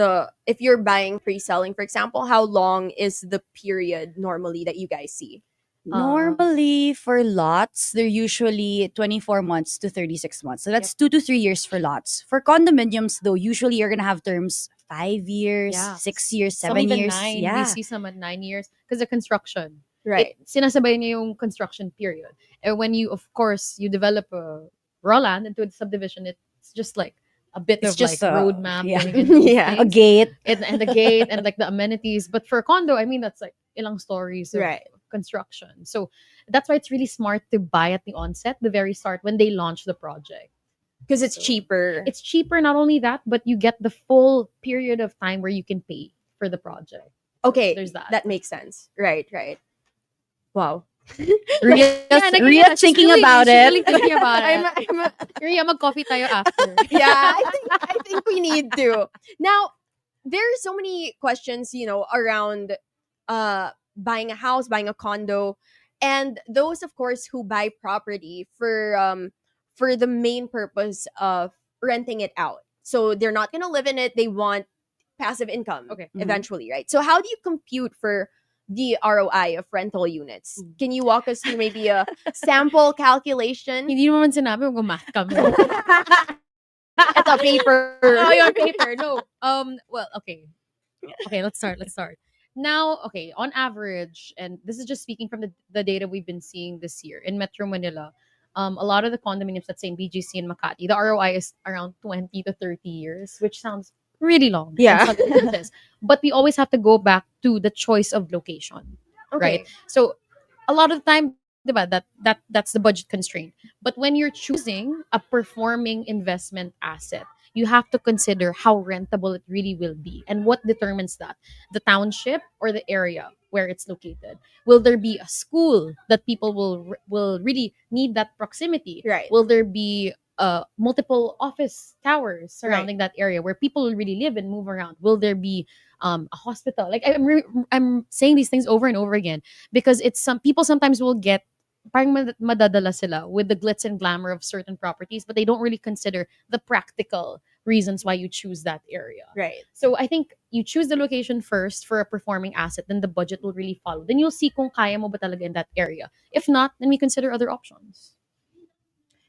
if you're buying pre-selling, for example, how long is the period normally that you guys see? Normally, for lots, they're usually 24 months to 36 months. So that's 2 to 3 years for lots. For condominiums, though, usually you're going to have terms 5 years, Yeah. 6 years, Some 7 even years. 9. We Yeah. see some at 9 years because the construction. Right. Sinasabay niya yung construction period. And when you, of course, you develop a raw land into a subdivision, it's just like a bit It's of just like a- road map yeah. going into Yeah. A things. gate. And the gate and like the amenities. But for a condo, I mean, that's like ilang stories of Right. construction. So that's why it's really smart to buy at the onset, the very start, when they launch the project. Because it's So, cheaper. It's cheaper, not only that, but you get the full period of time where you can pay for the project. Okay. There's that. That makes sense. Right, right. Wow. Ria's thinking about she's it. really thinking about I'm, it. I'm, Ria, mag-coffee tayo after. yeah, I think we need to. Now, there are so many questions, around buying a house, buying a condo, and those, of course, who buy property for the main purpose of renting it out. So they're not gonna live in it. They want passive income Okay. eventually, right? So how do you compute for the ROI of rental units? Can you walk us through maybe a sample calculation? Hindi mo man sinabi, mag-math kami. It's a paper. Oh, your paper. No. Well, okay. Okay, let's start. Now, okay, on average, and this is just speaking from the data we've been seeing this year in Metro Manila, a lot of the condominiums, let's say in BGC and Makati, the ROI is around 20 to 30 years, which sounds really long. in Yeah. some instances. But we always have to go back to the choice of location, Okay. right? So a lot of the time, diba, that's the budget constraint. But when you're choosing a performing investment asset, you have to consider how rentable it really will be and what determines that. The township or the area where it's located. Will there be a school that people will really need that proximity? Right. Will there be multiple office towers surrounding that area where people will really live and move around? Will there be a hospital? Like I'm saying these things over and over again because it's some people sometimes will get parang madadala sila with the glitz and glamour of certain properties, but they don't really consider the practical reasons why you choose that area. Right. So I think you choose the location first for a performing asset, then the budget will really follow. Then you'll see kung kaya mo ba talaga in that area. If not, then we consider other options.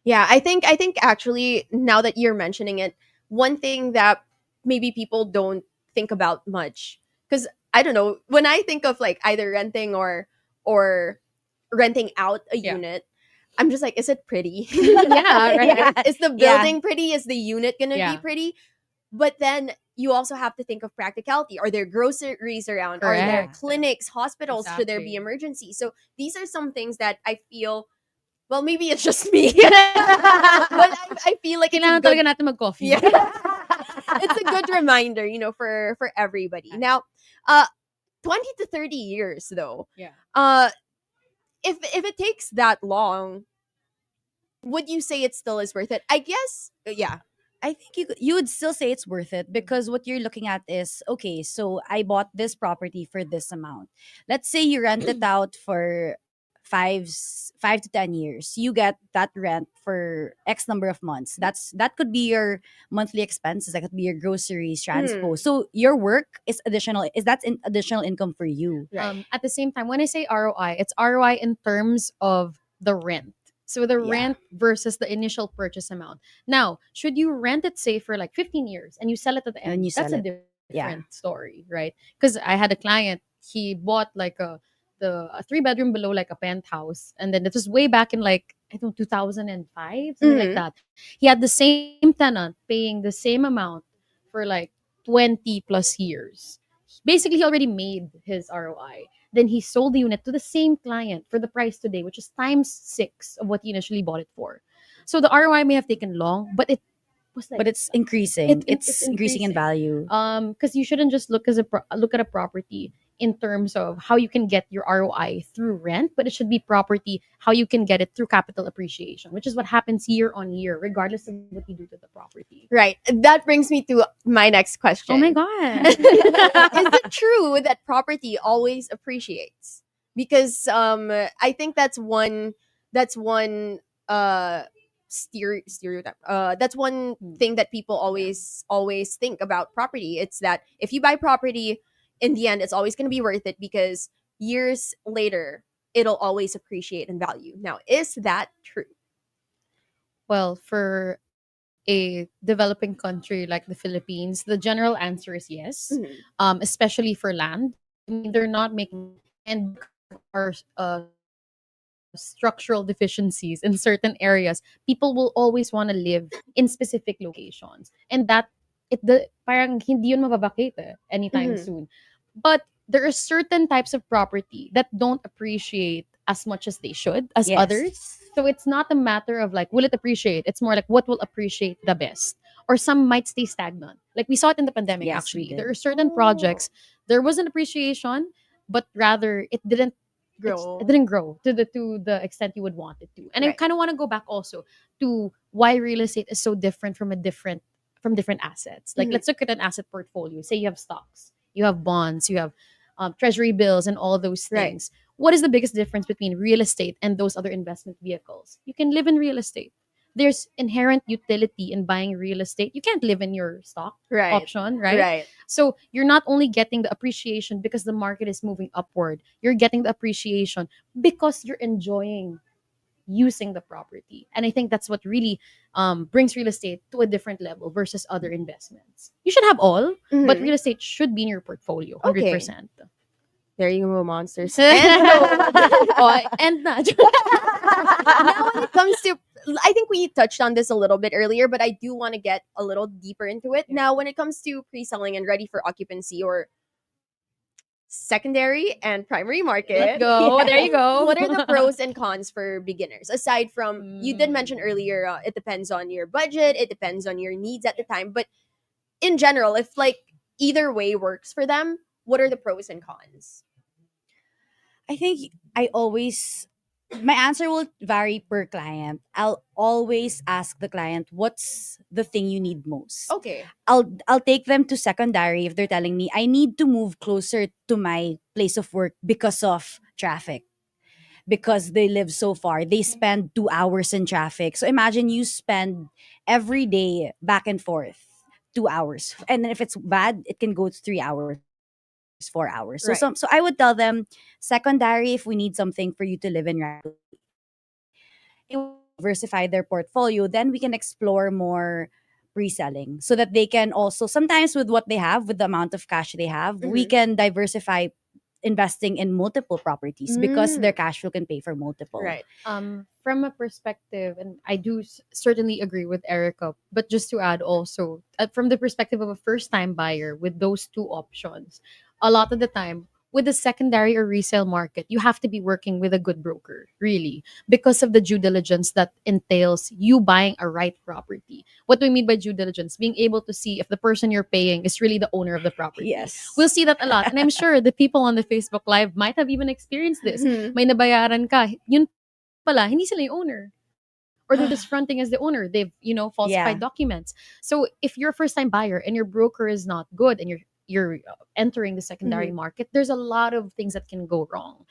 Yeah, I think actually now that you're mentioning it, one thing that maybe people don't think about much, because I don't know, when I think of like either renting or renting out a Yeah. unit, I'm just like, is it pretty? Yeah, right. Yeah. Is the Yeah. building pretty? Is the unit gonna Yeah. be pretty? But then you also have to think of practicality. Are there groceries around? Are there Correct. clinics, hospitals? Should there be Exactly. emergencies? So these are some things that I feel. Well, maybe it's just me, but I feel like it's a Kailangan good, talaga natin mag-coffee. yeah, it's a good reminder, for everybody. Now, 20 to 30 years though. Yeah. If it takes that long, would you say it still is worth it? I guess, yeah. I think you would still say it's worth it because what you're looking at is okay. So I bought this property for this amount. Let's say you rent it out for 5 to 10 years. You get that rent for X number of months. That could be your monthly expenses. That could be your groceries, transpo. So your work is additional. Is that additional income for you? Right. At the same time, when I say ROI, it's ROI in terms of the rent. So the Yeah. rent versus the initial purchase amount. Now, should you rent it, say, for like 15 years and you sell it at the And end, you that's sell a it. different story, right? Because I had a client, he bought like a 3 bedroom below like a penthouse. And then this was way back in like, I don't know, 2005, something like Mhm. that. He had the same tenant paying the same amount for like 20 plus years. Basically, he already made his ROI. Then he sold the unit to the same client for the price today, which is times 6 of what he initially bought it for. So the ROI may have taken long, but it was like But it's increasing. it's It's increasing in value. because you shouldn't just look at a property in terms of how you can get your ROI through rent, but it should be property how you can get it through capital appreciation, which is what happens year on year, regardless of what you do to the property. Right. That brings me to my next question. Oh my god! Is it true that property always appreciates? Because I think that's one stereotype. That's one thing that people always think about property. It's that if you buy property, in the end, it's always going to be worth it because years later, it'll always appreciate in value. Now, is that true? Well, for a developing country like the Philippines, the general answer is yes. Mhm. Especially for land. I mean, they're not making and our structural deficiencies in certain areas, people will always want to live in specific locations. And that parang hindi yun mababakit anytime Mhm. soon. But there are certain types of property that don't appreciate as much as they should as Yes. others. So it's not a matter of like, will it appreciate? It's more like what will appreciate the best. Or some might stay stagnant. Like we saw it in the pandemic, Yes, we actually. did. There are certain projects, there was an appreciation, but rather it didn't Grow. it didn't grow to the extent you would want it to. And I Right. kind of want to go back also to why real estate is so different from different assets. Like Mhm. let's look at an asset portfolio. Say you have stocks, you have bonds, you have treasury bills, and all those Right. things. What is the biggest difference between real estate and those other investment vehicles? You can live in real estate. There's inherent utility in buying real estate. You can't live in your stock Right. option, right? Right. So you're not only getting the appreciation because the market is moving upward, you're getting the appreciation because you're enjoying using the property. And I think that's what really brings real estate to a different level versus other investments. You should have all, but Mhm. real estate should be in your portfolio, Okay. 100%. There you go, monsters. And not. Now when it comes to, I think we touched on this a little bit earlier, but I do want to get a little deeper into it. Now when it comes to pre-selling and ready for occupancy, or secondary and primary market. Let's go. Yeah. There you go. What are the pros and cons for beginners? Aside from, you did mention earlier, it depends on your budget, it depends on your needs at the time. But in general, if like either way works for them, what are the pros and cons? I think I always my answer will vary per client. I'll always ask the client what's the thing you need most. Okay. I'll take them to secondary if they're telling me I need to move closer to my place of work because of traffic. Because they live so far. They spend 2 hours in traffic. So imagine you spend every day back and forth 2 hours. And then if it's bad, it can go to 3 hours, 4 hours. So Right. so I would tell them secondary if we need something for you to live in right. Diversify their portfolio, then we can explore more pre-selling so that they can also sometimes with what they have, with the amount of cash they have, we Mhm. can diversify investing in multiple properties because Mm. their cash flow can pay for multiple. Right. From a perspective, and I do certainly agree with Erica, but just to add also, from the perspective of a first time buyer with those two options, a lot of the time, with the secondary or resale market, you have to be working with a good broker, really, because of the due diligence that entails you buying a right property. What do we mean by due diligence? Being able to see if the person you're paying is really the owner of the property. Yes. We'll see that a lot. And I'm sure the people on the Facebook Live might have even experienced this. Mhm. May nabayaran ka. Yun pala, hindi sila yung owner. Or they're just fronting as the owner. They've, falsified Yeah. documents. So if you're a first time buyer and your broker is not good and you're entering the secondary market, there's a lot of things that can go wrong.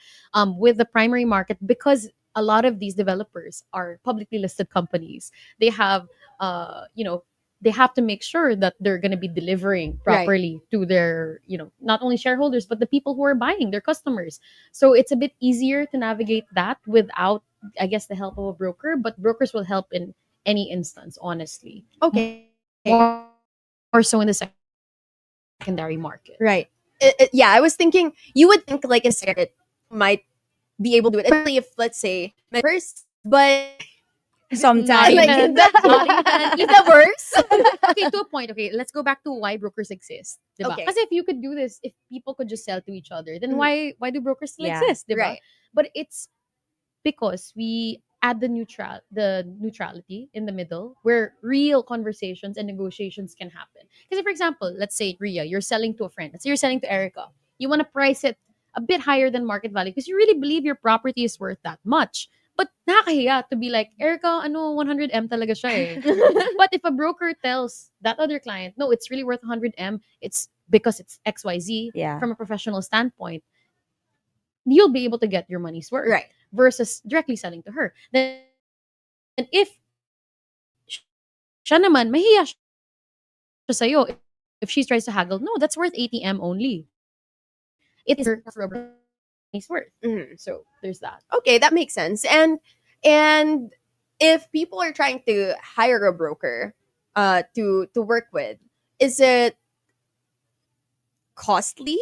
With the primary market, because a lot of these developers are publicly listed companies, they have, they have to make sure that they're going to be delivering Right. properly to their, not only shareholders, but the people who are buying, their customers. So it's a bit easier to navigate that without, I guess, the help of a broker, but brokers will help in any instance, honestly. Okay. More so in the secondary market. Right. Yeah, I was thinking, you would think like in second it might be able to do it, especially if, let's say, my first, but Sometimes. like, even. is that, Not is that worse? Okay, to a point. Okay, let's go back to why brokers exist. Diba? Okay. Because if you could do this, if people could just sell to each other, then Mhm. why do brokers still Yeah. exist? Diba? Right. But it's because we add the neutrality in the middle where real conversations and negotiations can happen. Because for example, let's say Ria, you're selling to a friend. Let's say you're selling to Erica. You want to price it a bit higher than market value because you really believe your property is worth that much. But nakakahiya to be like, Erica, 100M talaga siya eh. But if a broker tells that other client, no, it's really worth 100M, it's because it's XYZ Yeah. from a professional standpoint, you'll be able to get your money's worth. Right. Versus directly selling to her. Then if siya naman, mahiya siya sa'yo, if she tries to haggle, no, that's worth 80M only. It is for a money's worth. Mhm. So there's that. Okay, that makes sense. And if people are trying to hire a broker to work with, is it costly?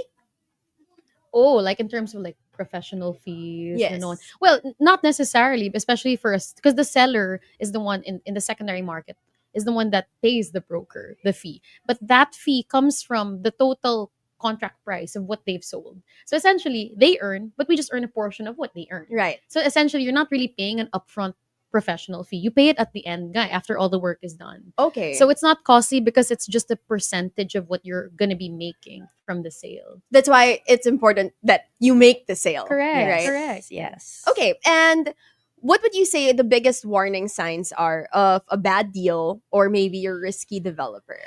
Oh, like in terms of like professional fees Yes. and on. Well, not necessarily, especially for us, because the seller is the one in the secondary market is the one that pays the broker the fee. But that fee comes from the total contract price of what they've sold. So essentially, they earn, but we just earn a portion of what they earn. Right. So essentially, you're not really paying an upfront professional fee. You pay it at the end, guy, after all the work is done. Okay. So it's not costly because it's just a percentage of what you're gonna be making from the sale. that's why it's important that you make the sale. Correct. Right. Correct. Yes. Okay, and what would you say the biggest warning signs are of a bad deal or maybe your risky developer?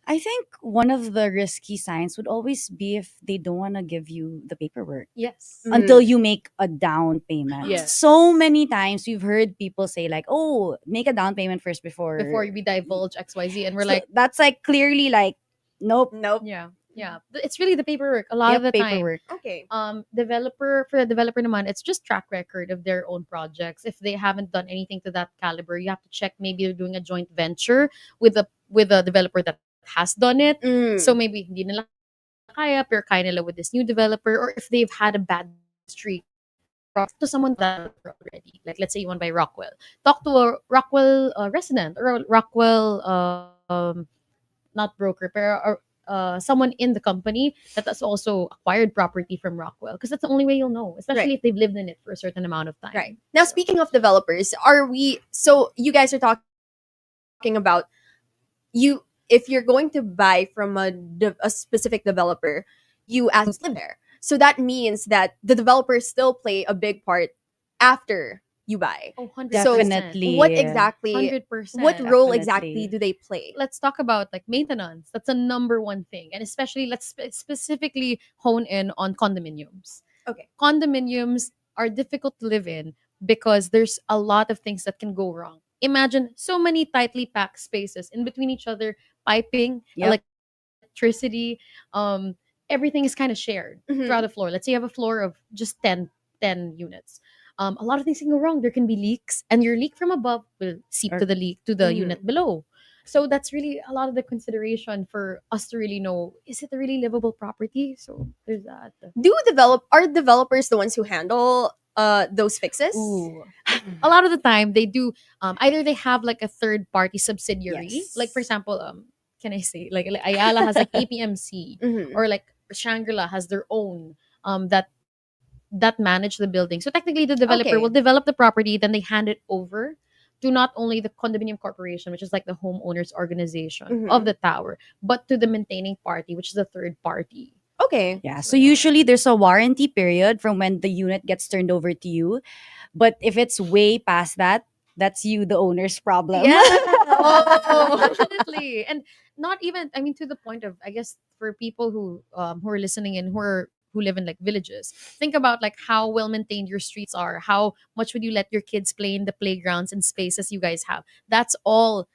I think one of the risky signs would always be if they don't want to give you the paperwork Yes. Mm. until you make a down payment. Yes. So many times we've heard people say like, "Oh, make a down payment first before Before we divulge XYZ, and we're So like, that's like clearly like, nope. Nope. yeah. It's really the paperwork. A lot Yep, of the paperwork. Okay. time, for the developer naman, it's just track record of their own projects. If they haven't done anything to that caliber, you have to check maybe they're doing a joint venture with a developer that has done it. Mm. So maybe hindi nila kaya, pero kaya nila with this new developer, or if they've had a bad streak, talk to someone that already. Like let's say you want to buy Rockwell, talk to a Rockwell resident or a Rockwell not broker, pero someone in the company that has also acquired property from Rockwell, because that's the only way you'll know, especially Right. if they've lived in it for a certain amount of time. Right. Now, speaking of developers, so you guys are talking about if you're going to buy from a specific developer, you ask who's lived there. So that means that the developers still play a big part after you buy. Oh, 100%. Definitely. What exactly? 100%. What role Definitely. exactly do they play? Let's talk about like maintenance. That's a number one thing, and especially let's specifically hone in on condominiums. Okay. Condominiums are difficult to live in because there's a lot of things that can go wrong. Imagine so many tightly packed spaces in between each other, piping, Yep. electricity, everything is kind of shared Mhm. throughout the floor. Let's say you have a floor of just 10 units. A lot of things can go wrong. There can be leaks, and your leak from above will seep Or- to the Mhm. unit below. So that's really a lot of the consideration for us to really know, is it a really livable property? So there's that. Are developers the ones who handle those fixes? Ooh. A lot of the time they do, either they have like a third party subsidiary. Yes. Like for example, can I say like Ayala has like APMC, Mhm. or like Shangri-La has their own that manage the building. So technically the developer Okay. will develop the property, then they hand it over to not only the condominium corporation, which is like the homeowners organization Mhm. of the tower, but to the maintaining party, which is the third party. Okay. Yeah. So usually there's a warranty period from when the unit gets turned over to you. But if it's way past that, that's you, the owner's problem. Yeah. Oh, definitely. And not even, I mean, to the point of, I guess, for people who are listening in, who live in like villages, think about like how well maintained your streets are. How much would you let your kids play in the playgrounds and spaces you guys have? That's all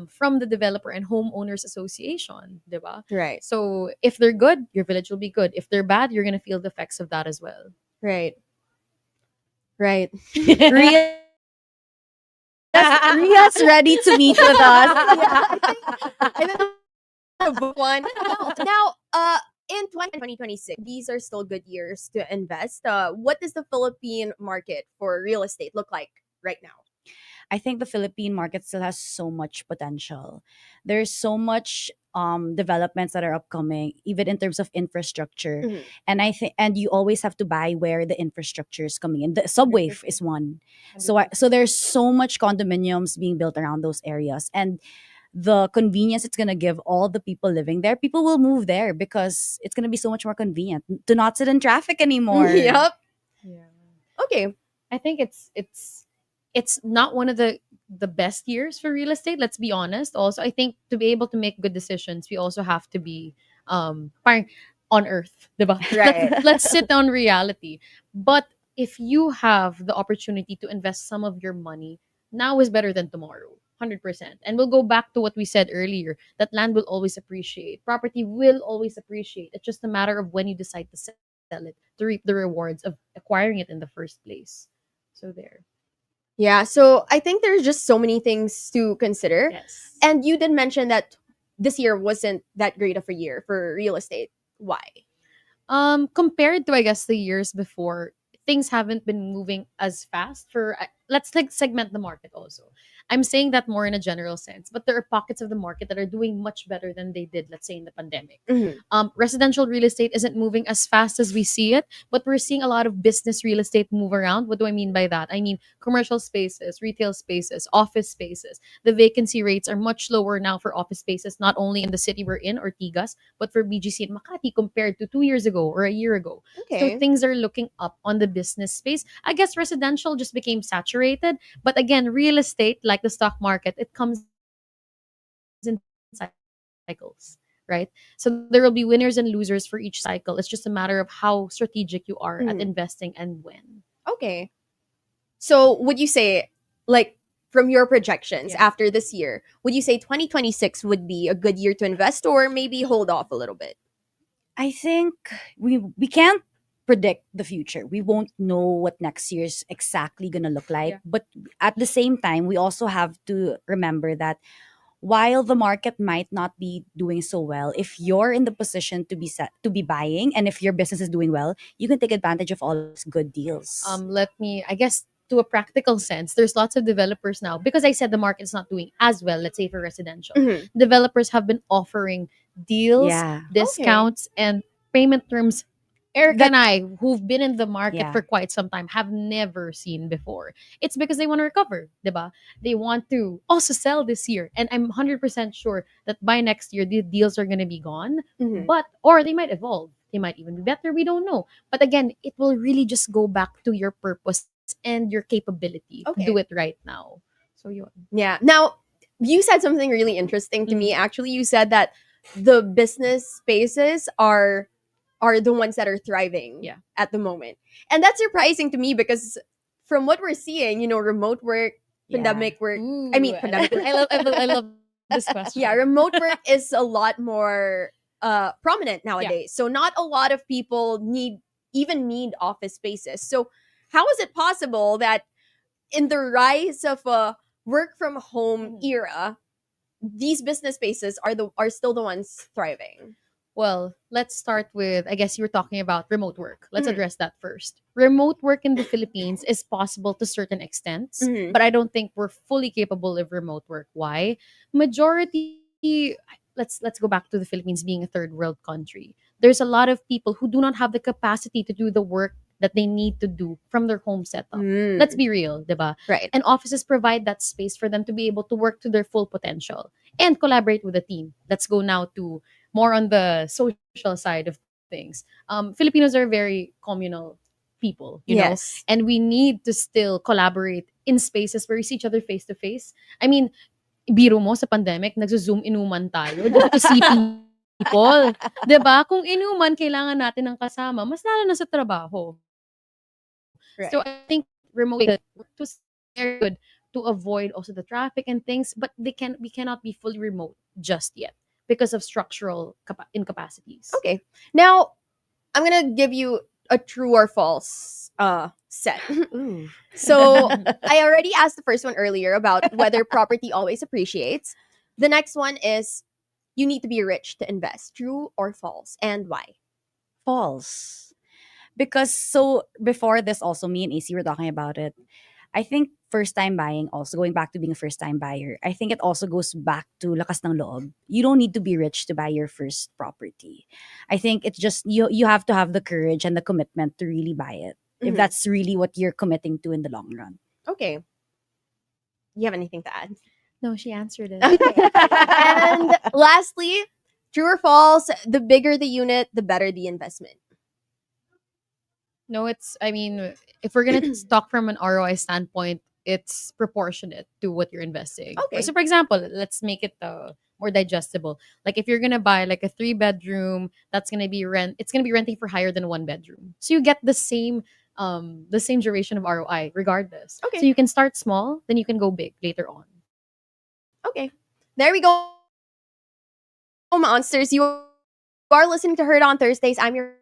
from the developer and homeowners association, diba? Right. So if they're good, your village will be good. If they're bad, you're gonna feel the effects of that as well. Right. Right. Ria's, Ria's ready to meet with us. I think a book one. Now, in 2026, these are still good years to invest. What does the Philippine market for real estate look like right now? I think the Philippine market still has so much potential. There's so much developments that are upcoming, even in terms of infrastructure. Mhm. And you always have to buy where the infrastructure is coming in. The subway 100%. is one. So there's so much condominiums being built around those areas, and the convenience it's gonna give all the people living there, people will move there because it's gonna be so much more convenient to not sit in traffic anymore. Yep. Yeah. Okay. I think it's not one of the best years for real estate. Let's be honest. Also, I think to be able to make good decisions, we also have to be parang on earth, diba? Right. Let's sit on reality. But if you have the opportunity to invest some of your money, now is better than tomorrow. 100%. And we'll go back to what we said earlier, that land will always appreciate. Property will always appreciate. It's just a matter of when you decide to sell it to reap the rewards of acquiring it in the first place. So there. Yeah. So I think there's just so many things to consider. Yes. And you did mention that this year wasn't that great of a year for real estate. Why? Compared to I guess the years before, things haven't been moving as fast for let's like segment the market also. I'm saying that more in a general sense, but there are pockets of the market that are doing much better than they did, let's say, in the pandemic. Mhm. Residential real estate isn't moving as fast as we see it, but we're seeing a lot of business real estate move around. What do I mean by that? I mean commercial spaces, retail spaces, office spaces. The vacancy rates are much lower now for office spaces, not only in the city we're in, Ortigas, but for BGC and Makati compared to 2 years ago or a year ago. So Okay. things are looking up on the business space. I guess residential just became saturated, but again, real estate, like the stock market, it comes in cycles, right? So there will be winners and losers for each cycle. It's just a matter of how strategic you are at Mhm. investing and when. Okay. So would you say, like, from your projections Yeah. after this year, would you say 2026 would be a good year to invest, or maybe hold off a little bit? I think we can't predict the future. We won't know what next year's exactly gonna look like. Yeah. But at the same time, we also have to remember that while the market might not be doing so well, if you're in the position to be buying, and if your business is doing well, you can take advantage of all those good deals. Let me, I guess, to a practical sense, there's lots of developers now, because I said the market's not doing as well, let's say for residential. Mhm. Developers have been offering deals, Yeah. discounts, and payment terms Eric and I, who've been in the market Yeah. for quite some time, have never seen before. It's because they want to recover, diba? They want to also sell this year. And I'm 100% sure that by next year, the deals are going to be gone. Mhm. Or they might evolve. They might even be better. We don't know. But again, it will really just go back to your purpose and your capability to Okay. do it right now. So yun. Yeah. Now, you said something really interesting to me. Actually, you said that the business spaces are the ones that are thriving Yeah. at the moment. And that's surprising to me because from what we're seeing, remote work, pandemic work. I mean, pandemic work. I love this question. Yeah, remote work is a lot more prominent nowadays. So not a lot of people need office spaces. So how is it possible that in the rise of a work from home era, these business spaces are still the ones thriving? Well, let's start with, I guess you were talking about remote work. Let's Mhm. address that first. Remote work in the Philippines is possible to certain extents, Mhm. but I don't think we're fully capable of remote work. Why? Majority, let's go back to the Philippines being a third world country. There's a lot of people who do not have the capacity to do the work that they need to do from their home setup. Mm. Let's be real, diba? Right. And offices provide that space for them to be able to work to their full potential and collaborate with a team. Let's go now to more on the social side of things. Filipinos are very communal people, Yes. and we need to still collaborate in spaces where we see each other face to face. I mean, biro mo sa pandemic, nagzo-zoom inuman tayo just to see people. 'Di ba? Kung inuman, kailangan natin ng kasama, mas lalo na sa trabaho. Right. So I think remote was very good to avoid also the traffic and things, but we cannot be fully remote just yet because of structural incapacities. Okay. Now, I'm gonna give you a true or false set. Ooh. So I already asked the first one earlier about whether property always appreciates. The next one is you need to be rich to invest. True or false, and why? False. Because so before this, also me and AC were talking about it. I think first time buying, also going back to being a first time buyer, I think it also goes back to lakas ng loob. You don't need to be rich to buy your first property. I think it's just you have to have the courage and the commitment to really buy it. If Mhm. that's really what you're committing to in the long run. Okay. You have anything to add? No, she answered it. And lastly, true or false, the bigger the unit, the better the investment. No, I mean, if we're gonna talk from an ROI standpoint, it's proportionate to what you're investing. Okay. So, for example, let's make it more digestible. Like if you're gonna buy like a 3 bedroom, that's gonna be it's gonna be renting for higher than a 1 bedroom. So you get the same duration of ROI regardless. Okay. So you can start small, then you can go big later on. Okay. There we go, monsters. You are listening to Heard on Thursdays. I'm your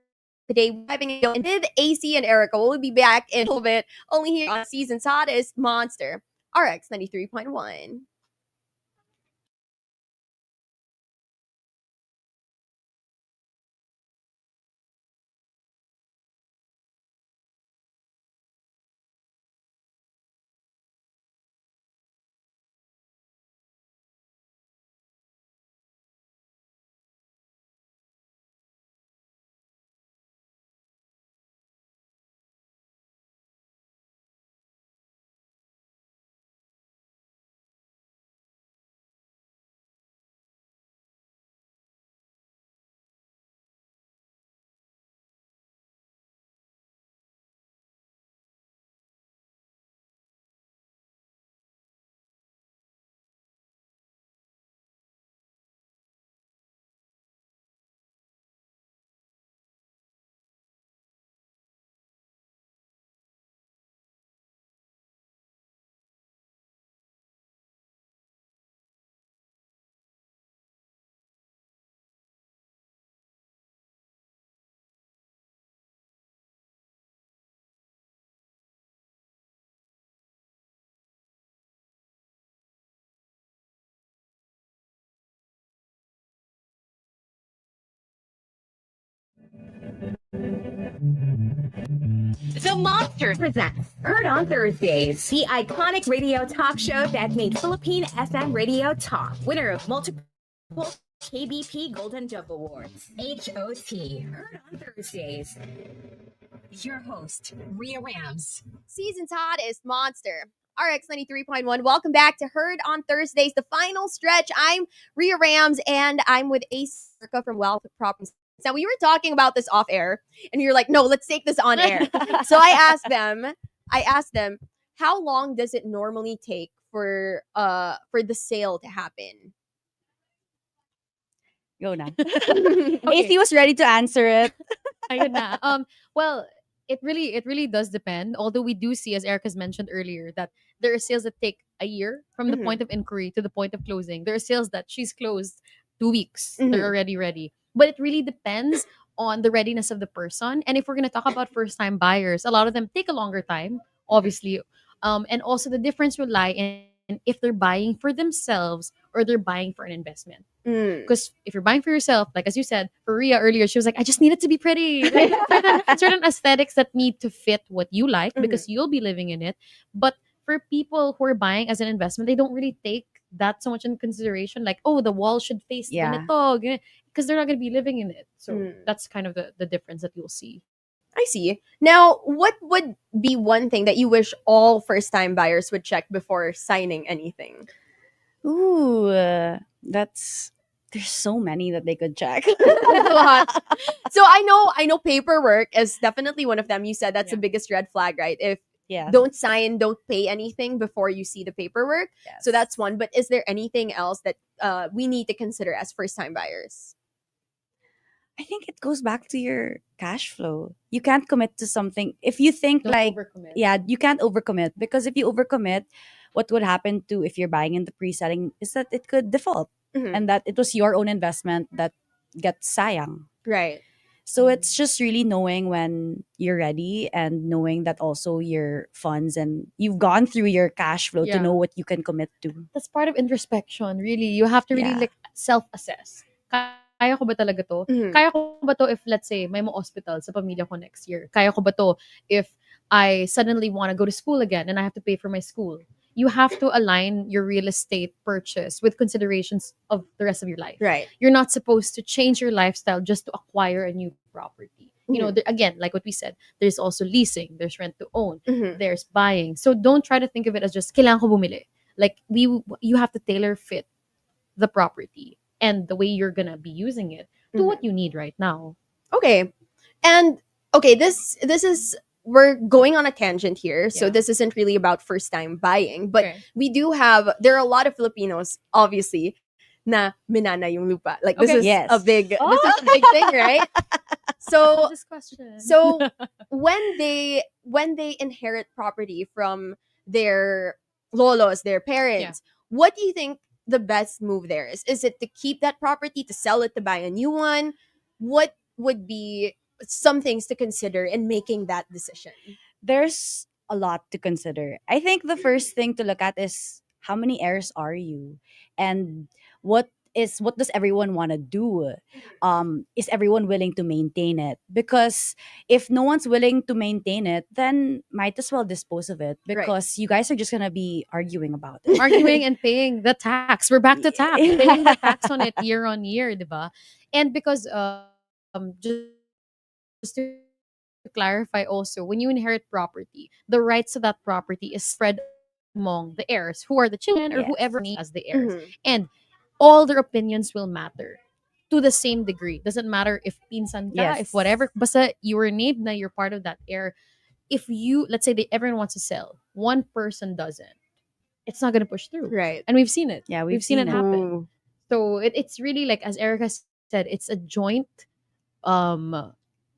today having a with AC and Erica. We'll be back in a little bit, only here on season's hottest Monster RX93.1. The Monster presents Heard on Thursdays, the iconic radio talk show that made Philippine FM radio talk. Winner of multiple KBP Golden Dove Awards. HOT. Heard on Thursdays. Your host, Rhea Rams. Season's hottest Monster RX93.1. Welcome back to Heard on Thursdays, the final stretch. I'm Rhea Rams and I'm with Ace Circa from Wealth Properties. Now, we were talking about this off air and you're like, no, let's take this on air. So I asked them, how long does it normally take for the sale to happen? Go na. Okay. AC was ready to answer it. Ayun na. Well, it really does depend. Although we do see, as Erica's mentioned earlier, that there are sales that take a year from the Mhm. point of inquiry to the point of closing. There are sales that she's closed 2 weeks. Mhm. They're already ready. But it really depends on the readiness of the person. And if we're gonna talk about first time buyers, a lot of them take a longer time, obviously. And also the difference will lie in if they're buying for themselves or they're buying for an investment. Mm. Because if you're buying for yourself, like as you said, for Rhea earlier, she was like, I just need it to be pretty. Like, certain aesthetics that need to fit what you like because you'll be living in it. But for people who are buying as an investment, they don't really take that so much in consideration. Like, oh, the wall should face Yeah. ganito, because they're not going to be living in it. So Mm. that's kind of the difference that you'll see. I see. Now, what would be one thing that you wish all first-time buyers would check before signing anything? Ooh, there's so many that they could check. There's a lot. So I know paperwork is definitely one of them. You said that's the Yeah. biggest red flag, right? If Yes. don't sign, don't pay anything before you see the paperwork. Yes. So that's one. But is there anything else that we need to consider as first-time buyers? I think it goes back to your cash flow. You can't commit to something if you think Don't like overcommit. yeah, you can't overcommit because if you overcommit, what would happen to if you're buying in the pre-selling is that it could default Mhm. and that it was your own investment that gets sayang. Right. So Mhm. it's just really knowing when you're ready and knowing that also your funds and you've gone through your cash flow to Yeah. know what you can commit to. That's part of introspection, really. You have to really Yeah. like self-assess. Kaya ko ba talaga to? Mhm. Kaya ko ba to if, let's say, may mo hospital sa pamilya ko next year? Kaya ko ba to if I suddenly want to go to school again and I have to pay for my school? You have to align your real estate purchase with considerations of the rest of your life. Right. You're not supposed to change your lifestyle just to acquire a new property. You know, Mhm. again, like what we said, there's also leasing, there's rent to own, Mhm. there's buying. So don't try to think of it as just kailangan ko bumili. Like you have to tailor fit the property and the way you're gonna be using it to Mhm. what you need right now. Okay. And okay, this is we're going on a tangent here. So Yeah. this isn't really about first time buying, but Okay. we do have there are a lot of Filipinos obviously na minana yung lupa. Like this Okay. is Yes. a big Oh! this is a big thing, right? So This question. so when they inherit property from their lolos, their parents, what do you think the best move there is? Is it to keep that property, to sell it, to buy a new one? What would be some things to consider in making that decision? There's a lot to consider. I think the first thing to look at is how many heirs are you and what does everyone want to do? Is everyone willing to maintain it? Because if no one's willing to maintain it, then might as well dispose of it because you guys are just gonna be arguing about it. Arguing and paying the tax. We're back to tax. Yeah. Paying the tax on it year on year, diba? And because just to clarify also, when you inherit property, the rights to that property is spread among the heirs, who are the children or Yes. whoever as the heirs. Mhm. And all their opinions will matter to the same degree. Doesn't matter if pinsan ka, Yes. if whatever, basta you were named na you're part of that heir. If you, let's say everyone wants to sell, one person doesn't, it's not gonna push through. Right. And we've seen it. Yeah, We've seen it happen. Ooh. So it's really like, as Erica said, it's a joint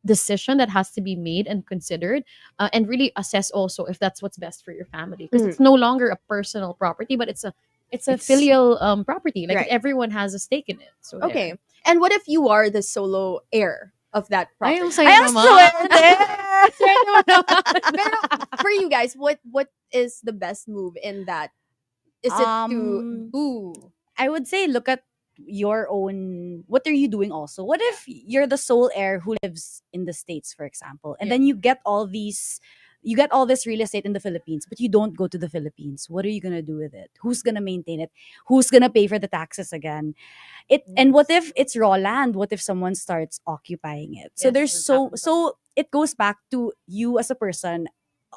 decision that has to be made and considered, and really assess also if that's what's best for your family, because it's no longer a personal property, but it's a It's- filial property. Like Right. everyone has a stake in it. So there. Okay. And what if you are the solo heir of that property? Ay, ang saya I am naman. swerte! Pero for you guys, what is the best move in that? Is it to I would say look at your own what are you doing also. What if you're the sole heir who lives in the States, for example, and Yeah. then you get all these you get all this real estate in the Philippines, but you don't go to the Philippines. What are you gonna do with it? Who's gonna maintain it? Who's gonna pay for the taxes again? And what if it's raw land? What if someone starts occupying it? So Yes, there's that so happens. so it goes back to you as a person.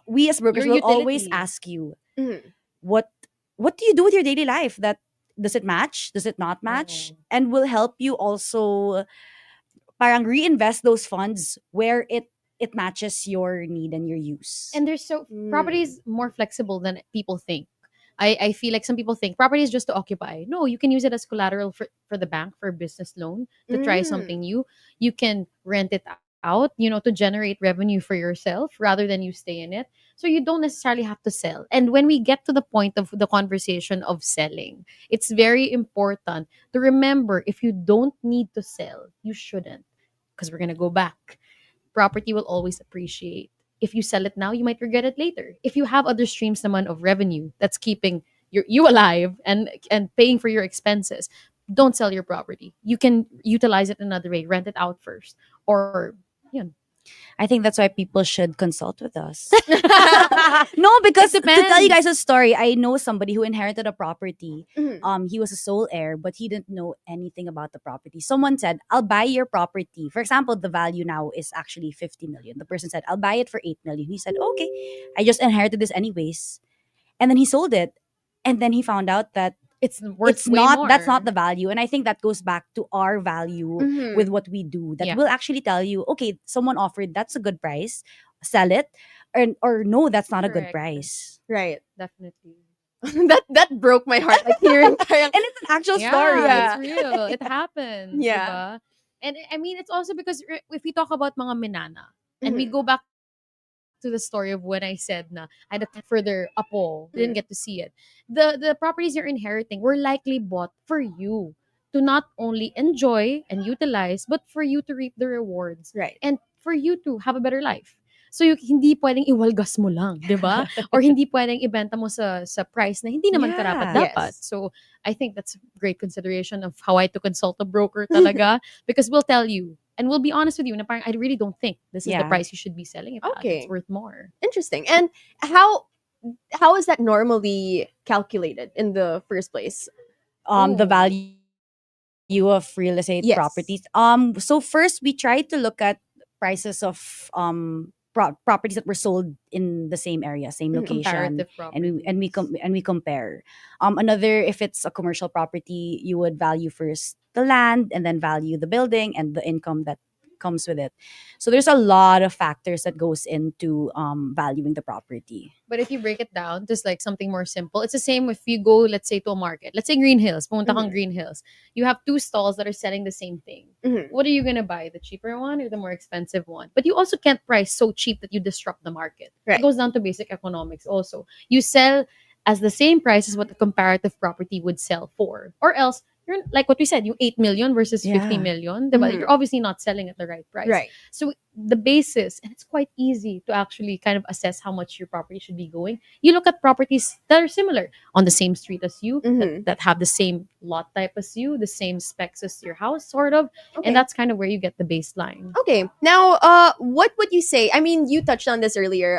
We as brokers Your will always utility. ask you, Mhm. what do you do with your daily life? That does it match? Does it not match? Oo. And will help you also parang reinvest those funds where it matches your need and your use. And there's property is more flexible than people think. I feel like some people think property is just to occupy. No, you can use it as collateral for the bank for a business loan to try Mm. something new. You can rent it out, to generate revenue for yourself rather than you stay in it. So you don't necessarily have to sell. And when we get to the point of the conversation of selling, it's very important to remember if you don't need to sell, you shouldn't. Because we're gonna go back, property will always appreciate. If you sell it now, you might regret it later. If you have other streams naman of revenue that's keeping you alive and paying for your expenses, don't sell your property. You can utilize it another way, rent it out first, or yun. I think that's why people should consult with us. No, because It to tell you guys depends. a story, I know somebody who inherited a property. Mhm. He was a sole heir, but he didn't know anything about the property. Someone said, "I'll buy your property." For example, the value now is actually 50 million. The person said, "I'll buy it for 8 million." He said, "Okay, I just inherited this anyways." And then he sold it. And then he found out that It's worth it's way not that's more. not the value. And I think that goes back to our value with Mhm. what we do, that Yeah. will actually tell you, okay, someone offered, that's a good price, sell it, or no, that's not a good Correct. price. Right. Definitely. That broke my heart. Like hearing parang, And it's an actual story. Yeah, Yeah. it's real. It happens, Yeah. diba? And I mean, it's also because if we talk about mga minana, and we Mhm. go back to the story of when I said na I had a further apo, didn't Mhm. get to see it. The properties you're inheriting were likely bought for you to not only enjoy and utilize, but for you to reap the rewards Right. and for you to have a better life. So hindi pwedeng iwalgas mo lang, 'di ba? Or hindi pwedeng ibenta mo sa price na hindi naman karapat Yeah. dapat. Yes. So I think that's a great consideration of how I to consult a broker talaga, because we'll tell you and we'll be honest with you na parang I really don't think this is the Yeah. price you should be selling it at. It's Okay. worth more. Interesting. And how is that normally calculated in the first place? The Ooh. value of real estate Yes. properties. So first we tried to look at prices of properties that were sold in the same area, same Mhm. location, Comparative properties. and we compare. Another, if it's a commercial property, you would value first the land and then value the building and the income that comes with it. So there's a lot of factors that goes into valuing the property. But if you break it down, just like something more simple, it's the same if you go, let's say, to a market. Let's say Green Hills, pumunta kang Mhm. Green Hills. You have two stalls that are selling the same thing. Mhm. What are you going to buy? The cheaper one or the more expensive one? But you also can't price so cheap that you disrupt the market. Right. It goes down to basic economics also. You sell as the same price as what the comparative property would sell for. Or else, you're like what we said, you 8 million versus 50 Yeah. million. Diba? Mhm. You're obviously not selling at the right price. Right. So the basis, and it's quite easy to actually kind of assess how much your property should be going. You look at properties that are similar on the same street as you, Mhm. that have the same lot type as you, the same specs as your house, sort of. Okay. And that's kind of where you get the baseline. Okay. Now, what would you say? I mean, you touched on this earlier,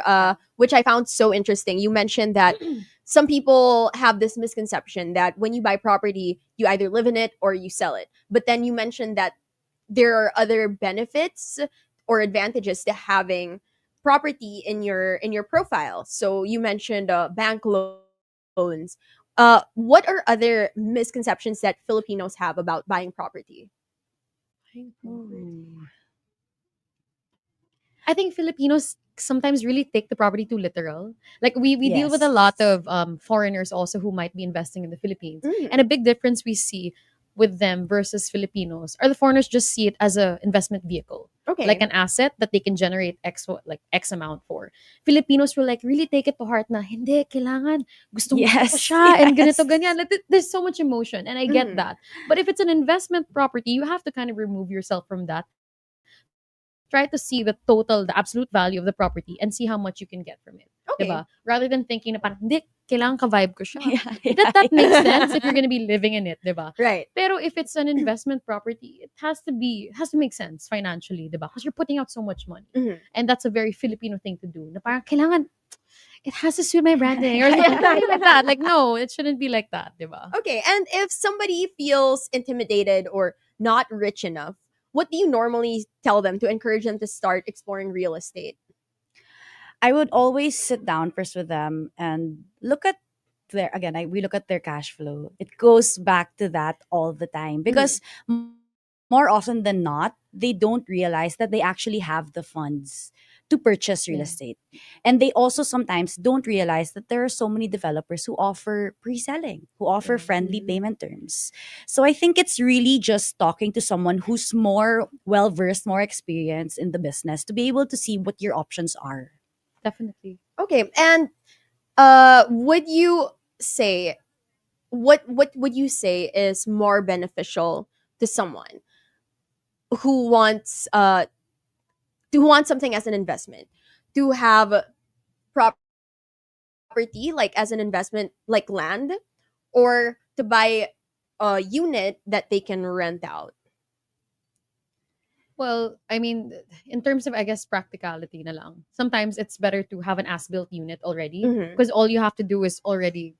which I found so interesting. You mentioned that some people have this misconception that when you buy property, you either live in it or you sell it. But then you mentioned that there are other benefits or advantages to having property in your profile. So you mentioned bank loans. What are other misconceptions that Filipinos have about buying property? I think Filipinos sometimes really take the property too literal. Like we deal with a Yes. lot of foreigners also who might be investing in the Philippines. Mhm. And a big difference we see with them versus Filipinos are the foreigners just see it as a investment vehicle. Okay. Like an asset that they can generate X amount for. Filipinos will like really take it to heart na hindi kailangan gustong gusto ko Yes. siya and ganito Yes. ganyan. Like, there's so much emotion and I get Mhm. that. But if it's an investment property, you have to kind of remove yourself from that. Try to see the total, the absolute value of the property and see how much you can get from it. Okay. Diba? Rather than thinking na parang, hindi, kailangan ka-vibe ko siya. Yeah, That makes sense if you're gonna be living in it, diba? Right. Pero if it's an investment property, it has to make sense financially, diba? Because you're putting out so much money. Mhm. And that's a very Filipino thing to do. Na parang kailangan, it has to suit my branding or something like that. Like, no, it shouldn't be like that, diba? Okay, and if somebody feels intimidated or not rich enough, what do you normally tell them to encourage them to start exploring real estate? I would always sit down first with them and look at we look at their cash flow. It goes back to that all the time because more often than not, they don't realize that they actually have the funds to purchase real Yeah. estate. And they also sometimes don't realize that there are so many developers who offer pre-selling, who offer friendly payment terms. So I think it's really just talking to someone who's more well-versed, more experienced in the business to be able to see what your options are. Definitely. Okay, and would you say what would you say is more beneficial to someone who wants something as an investment, to have property like as an investment like land, or to buy a unit that they can rent out? Well, I mean, in terms of, I guess, practicality na lang, sometimes it's better to have an as-built unit already Mhm. because all you have to do is already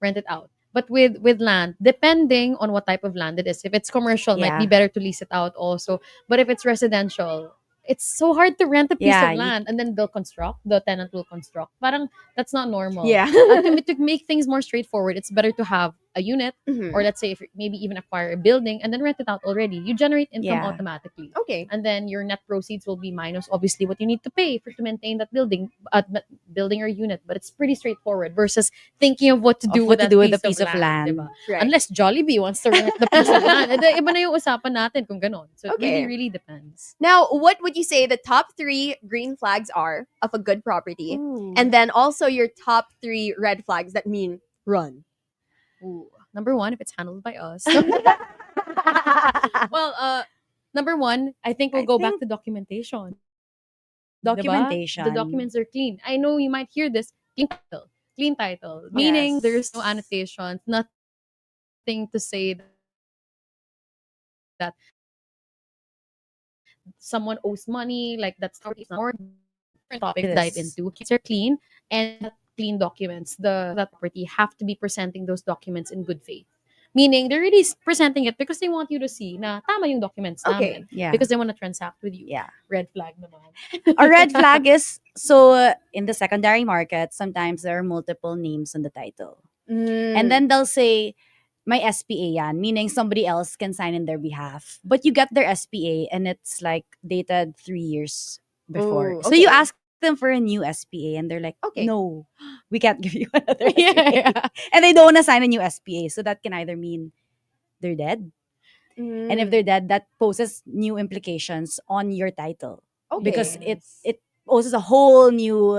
rent it out. But with land, depending on what type of land it is, if it's commercial, might be Yeah. better to lease it out also. But if it's residential, it's so hard to rent a piece Yeah, of land and then they'll construct. The tenant will construct. Parang that's not normal. Yeah. To make things more straightforward, it's better to have a unit, Mhm. or let's say if maybe even acquire a building and then rent it out already. You generate income Yeah. automatically. Okay. And then your net proceeds will be minus obviously what you need to pay to maintain that building or unit. But it's pretty straightforward versus thinking of what to do with a that piece of land. diba? Right. Unless Jollibee wants to rent the piece of land. Iba na yung usapan natin kung ganon. So it Okay. really depends. Now, what would you say the top 3 green flags are of a good property? And then also your top 3 red flags that mean run. Ooh. Number one, if it's handled by us. Well, number one, I think we'll I go back think to documentation. documentation. The documents are clean. I know you might hear this, clean title. Clean title. Meaning there's no annotations, nothing to say that someone owes money, like that's more different topic to dive Yes. into. Documents are clean, and clean documents. That property have to be presenting those documents in good faith. Meaning they're really presenting it because they want you to see na tama yung documents Okay. namin. Yeah. Because they want to transact with you. Yeah. Red flag naman. A red flag is in the secondary market, sometimes there are multiple names on the title. And then they'll say, my SPA yan, meaning somebody else can sign in their behalf. But you get their SPA and it's like dated 3 years before. Ooh, So you okay. ask them for a new SPA and they're like, Okay. no, we can't give you another SPA. Yeah. And they don't want to sign a new SPA. So that can either mean they're dead. And if they're dead, that poses new implications on your title. Because it poses a whole new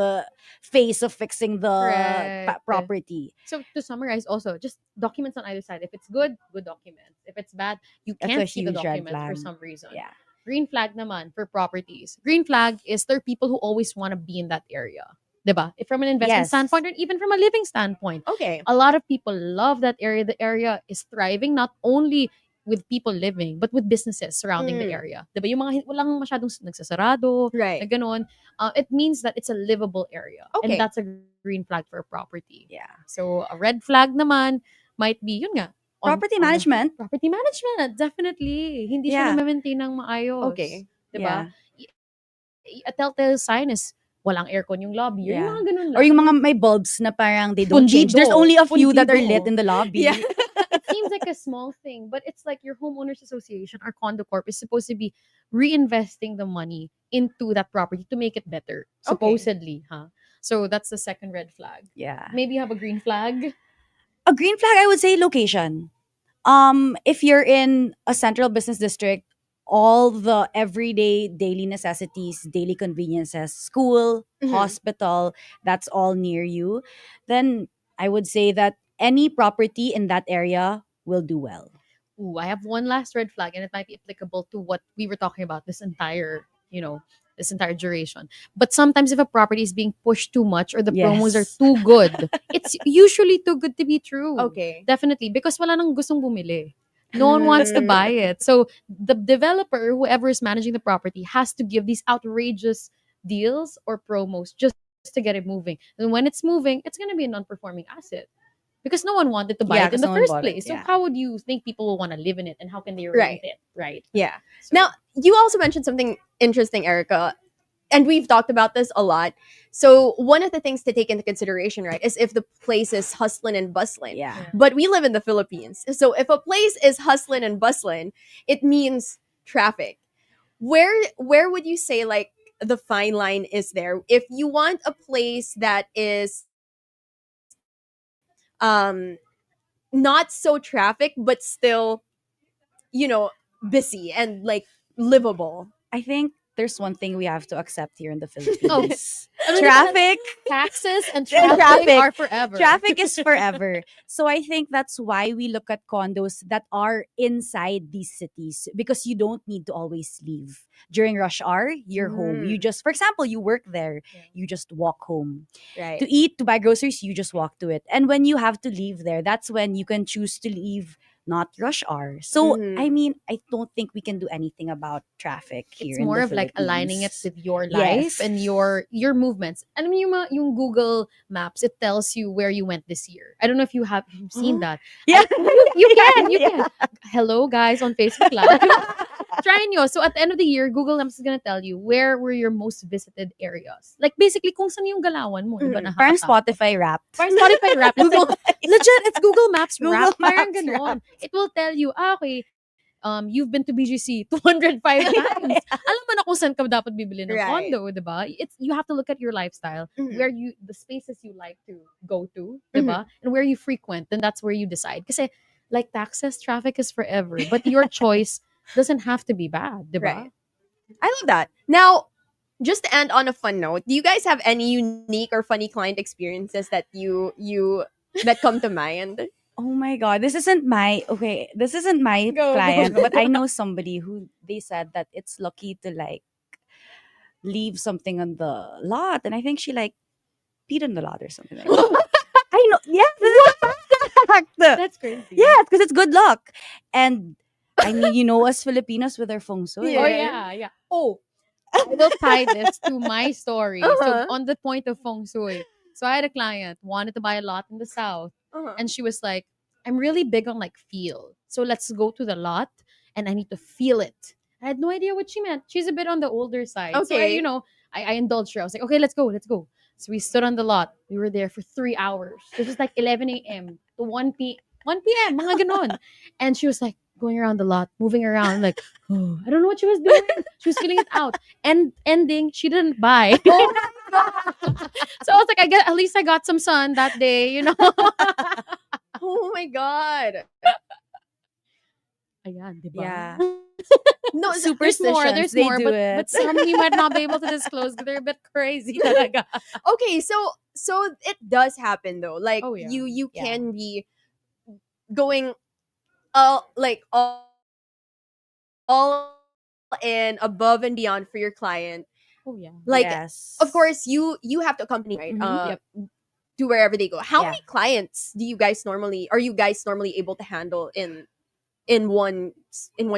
phase of fixing the Correct. property. So to summarize, also just documents on either side. If it's good, good documents. If it's bad, you That's can't a see the huge red documents for flag. some reason. Yeah. Green flag naman for properties. Green flag is there are people who always want to be in that area. Diba? If from an investment Yes. standpoint or even from a living standpoint. Okay. A lot of people love that area. The area is thriving not only with people living but with businesses surrounding the area. Diba? Yung mga walang masyadong nagsasarado, Right. na ganon. It means that it's a livable area. Okay. And that's a green flag for a property. Yeah. So a red flag naman might be, yun nga, Property management. Property management, definitely. Hindi siya Yeah. na-maintain ng maayos. Okay. Diba? A telltale sign is walang aircon yung lobby. Or Yeah. yung mga ganun lang. Or yung mga may bulbs na parang they don't change. Fundido. There's only a few that are Fundido. lit in the lobby. Yeah. It seems like a small thing, but it's like your homeowners association or condo corp is supposed to be reinvesting the money into that property to make it better. Supposedly, huh? So that's the second red flag. Yeah. Maybe you have a green flag. A green flag, I would say location. If you're in a central business district, all the everyday daily necessities, daily conveniences, school, Mhm. hospital, that's all near you, then I would say that any property in that area will do well. Ooh, I have one last red flag, and it might be applicable to what we were talking about this entire, this entire duration. But sometimes if a property is being pushed too much or the promos are Yes. too good, it's usually too good to be true. Okay. Definitely. Because wala nang gustong bumili. No one wants to buy it. So the developer, whoever is managing the property, has to give these outrageous deals or promos just to get it moving. And when it's moving, it's going to be a non-performing asset because no one wanted to buy Yeah, it in 'cause the no one first bought it, place. So yeah. how would you think people will want to live in it and how can they rent Right. it, right? Yeah. So, Now, you also mentioned something interesting, Erica, and we've talked about this a lot. So, one of the things to take into consideration, right, is if the place is hustling and bustling. Yeah. Yeah. But we live in the Philippines. So, if a place is hustling and bustling, it means traffic. Where would you say like the fine line is there? If you want a place that is um not so traffic but still, you know, busy and like livable. I think there's one thing we have to accept here in the Philippines. I mean, Traffic. taxes and And traffic, traffic. are forever. Traffic is forever. So I think that's why we look at condos that are inside these cities because you don't need to always leave. During rush hour, you're home. You just, for example, you work there, Yeah. you just walk home. Right. To eat, to buy groceries, you just walk to it. And when you have to leave there, that's when you can choose to leave, not rush hour. So, Mhm. I mean, I don't think we can do anything about traffic here It's in more the of like aligning it Philippines. with your life Yes. and your movements. And I mean, yung Google Maps, it tells you where you went this year. I don't know if you've seen that. Yeah. You can. Yeah. Hello, guys, on Facebook Live. Try nyo. So at the end of the year, Google Maps is gonna tell you where were your most visited areas. Like basically, kung saan yung galawan mo. Diba, Mhm. Parang nakakatawa. Spotify Wrapped. Parang Spotify Wrapped. It's like, legit, it's Google Maps Google Wrapped. Parang Maps ganon. Wrapped. It will tell you, okay, you've been to BGC 205 times. Alam mo na kung saan ka dapat bibili ng Right. condo, di ba? You have to look at your lifestyle, Mhm. where the spaces you like to go to, di ba? And where you frequent, then that's where you decide. Kasi like taxes, traffic is forever, but your choice doesn't have to be bad, di ba? Right. I love that. Now, just to end on a fun note, do you guys have any unique or funny client experiences that you that come to mind? Oh my god, this isn't my Go. client, but I know somebody who they said that it's lucky to like leave something on the lot, and I think she like peed on the lot or something like that. I know, yeah, this is a fact. That's crazy. Yes, because it's good luck, and I mean, you know, us Filipinos with our feng shui. Oh Yeah. yeah. Oh, I will tie this to my story. So Uh-huh. on the point of feng shui, so I had a client wanted to buy a lot in the south, Uh-huh. and she was like, "I'm really big on like feel. So let's go to the lot, and I need to feel it." I had no idea what she meant. She's a bit on the older side, so Okay. I indulged her. I was like, "Okay, let's go, let's go." So we stood on the lot. We were there for 3 hours. This was like 11 a.m. to 1 p.m. Mga ganon. And she was like going around the lot, moving around, like, oh, I don't know what she was doing. She was feeling it out. And ending, she didn't buy. Oh my god. So I was like, at least I got some sun that day, Oh my god. Ayan, diba? Yeah, No, There's superstitions. more, there's they more, do but it. some you might not be able to disclose because they're a bit crazy talaga. okay, so it does happen though. Like Oh, yeah. you Yeah. can be going all in above and beyond for your client. Oh yeah. Like yes, of course you have to accompany, right? Mhm. Yep. To wherever they go. How Yeah. many clients are you guys normally able to handle in one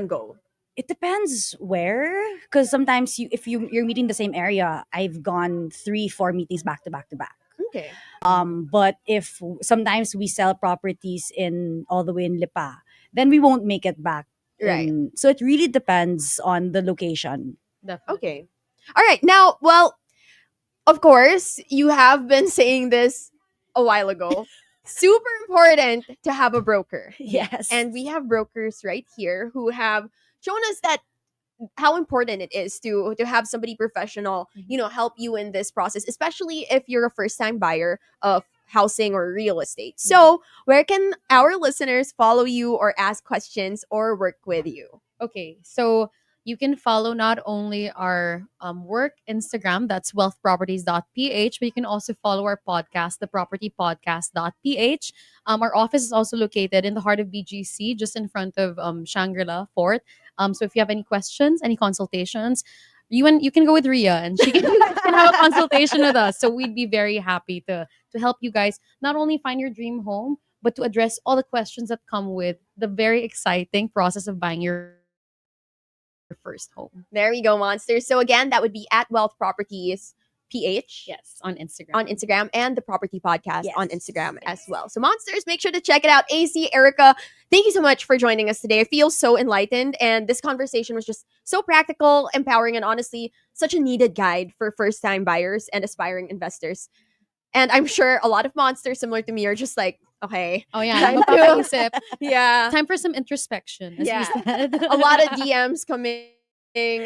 go? It depends where, because sometimes you're meeting the same area. I've gone 3-4 meetings back to back to back. Okay. But if sometimes we sell properties in all the way in Lipa, then we won't make it back. Right. So it really depends on the location. Definitely. Okay. All right. Now, well, of course, you have been saying this a while ago. Super important to have a broker. Yes. And we have brokers right here who have shown us that how important it is to have somebody professional, help you in this process, especially if you're a first time buyer of housing or real estate. So, where can our listeners follow you or ask questions or work with you? Okay, so you can follow not only our work Instagram, that's wealthproperties.ph, but you can also follow our podcast, thepropertypodcast.ph. Our office is also located in the heart of BGC, just in front of Shangri-La Fort. So if you have any questions, any consultations, you can go with Ria and she can, can have a consultation with us. So we'd be very happy to help you guys not only find your dream home, but to address all the questions that come with the very exciting process of buying your first home. There we go, monsters. So again, that would be at Wealth Properties PH. Yes, on Instagram. On Instagram, and the Property Podcast Yes. on Instagram as well. So monsters, make sure to check it out. AC, Erica, thank you so much for joining us today. I feel so enlightened, and this conversation was just so practical, empowering, and honestly such a needed guide for first-time buyers and aspiring investors. And I'm sure a lot of monsters similar to me are just like, okay, Oh yeah, Time to- mapapaisip. yeah, Time for some introspection, as Yeah. we said. a lot of DMs coming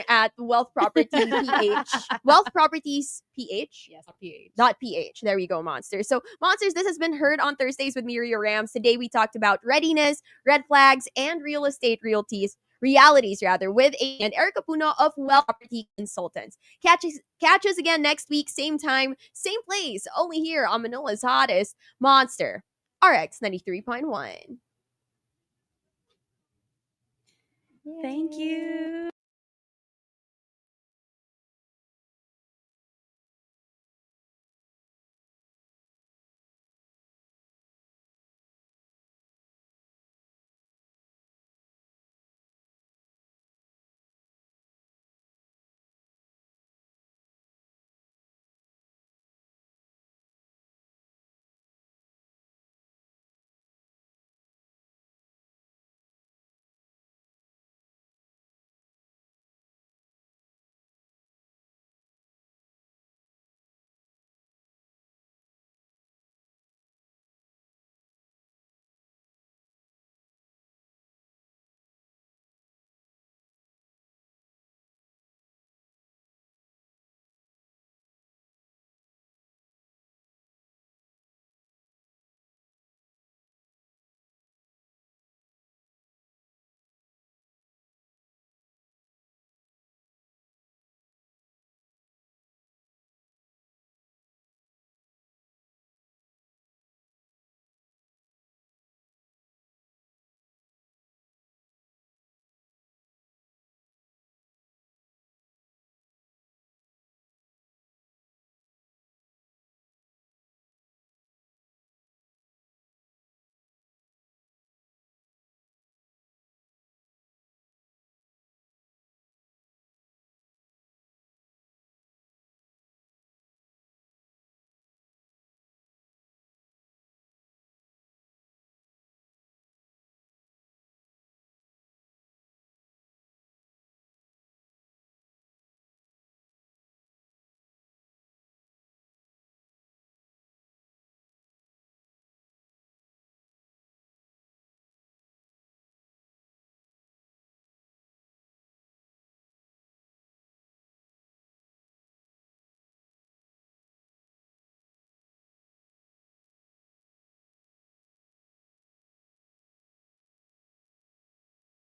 at Wealth Property PH. Wealth Properties PH. Yes, PH. .ph. There we go, monsters. So, monsters, this has been Heard on Thursdays with Miria Rams. Today we talked about readiness, red flags, and real estate realities with and Erica Puno of Wealth Property Consultants. Catch us again next week, same time, same place, only here on Manila's hottest Monster RX93.1. Thank you.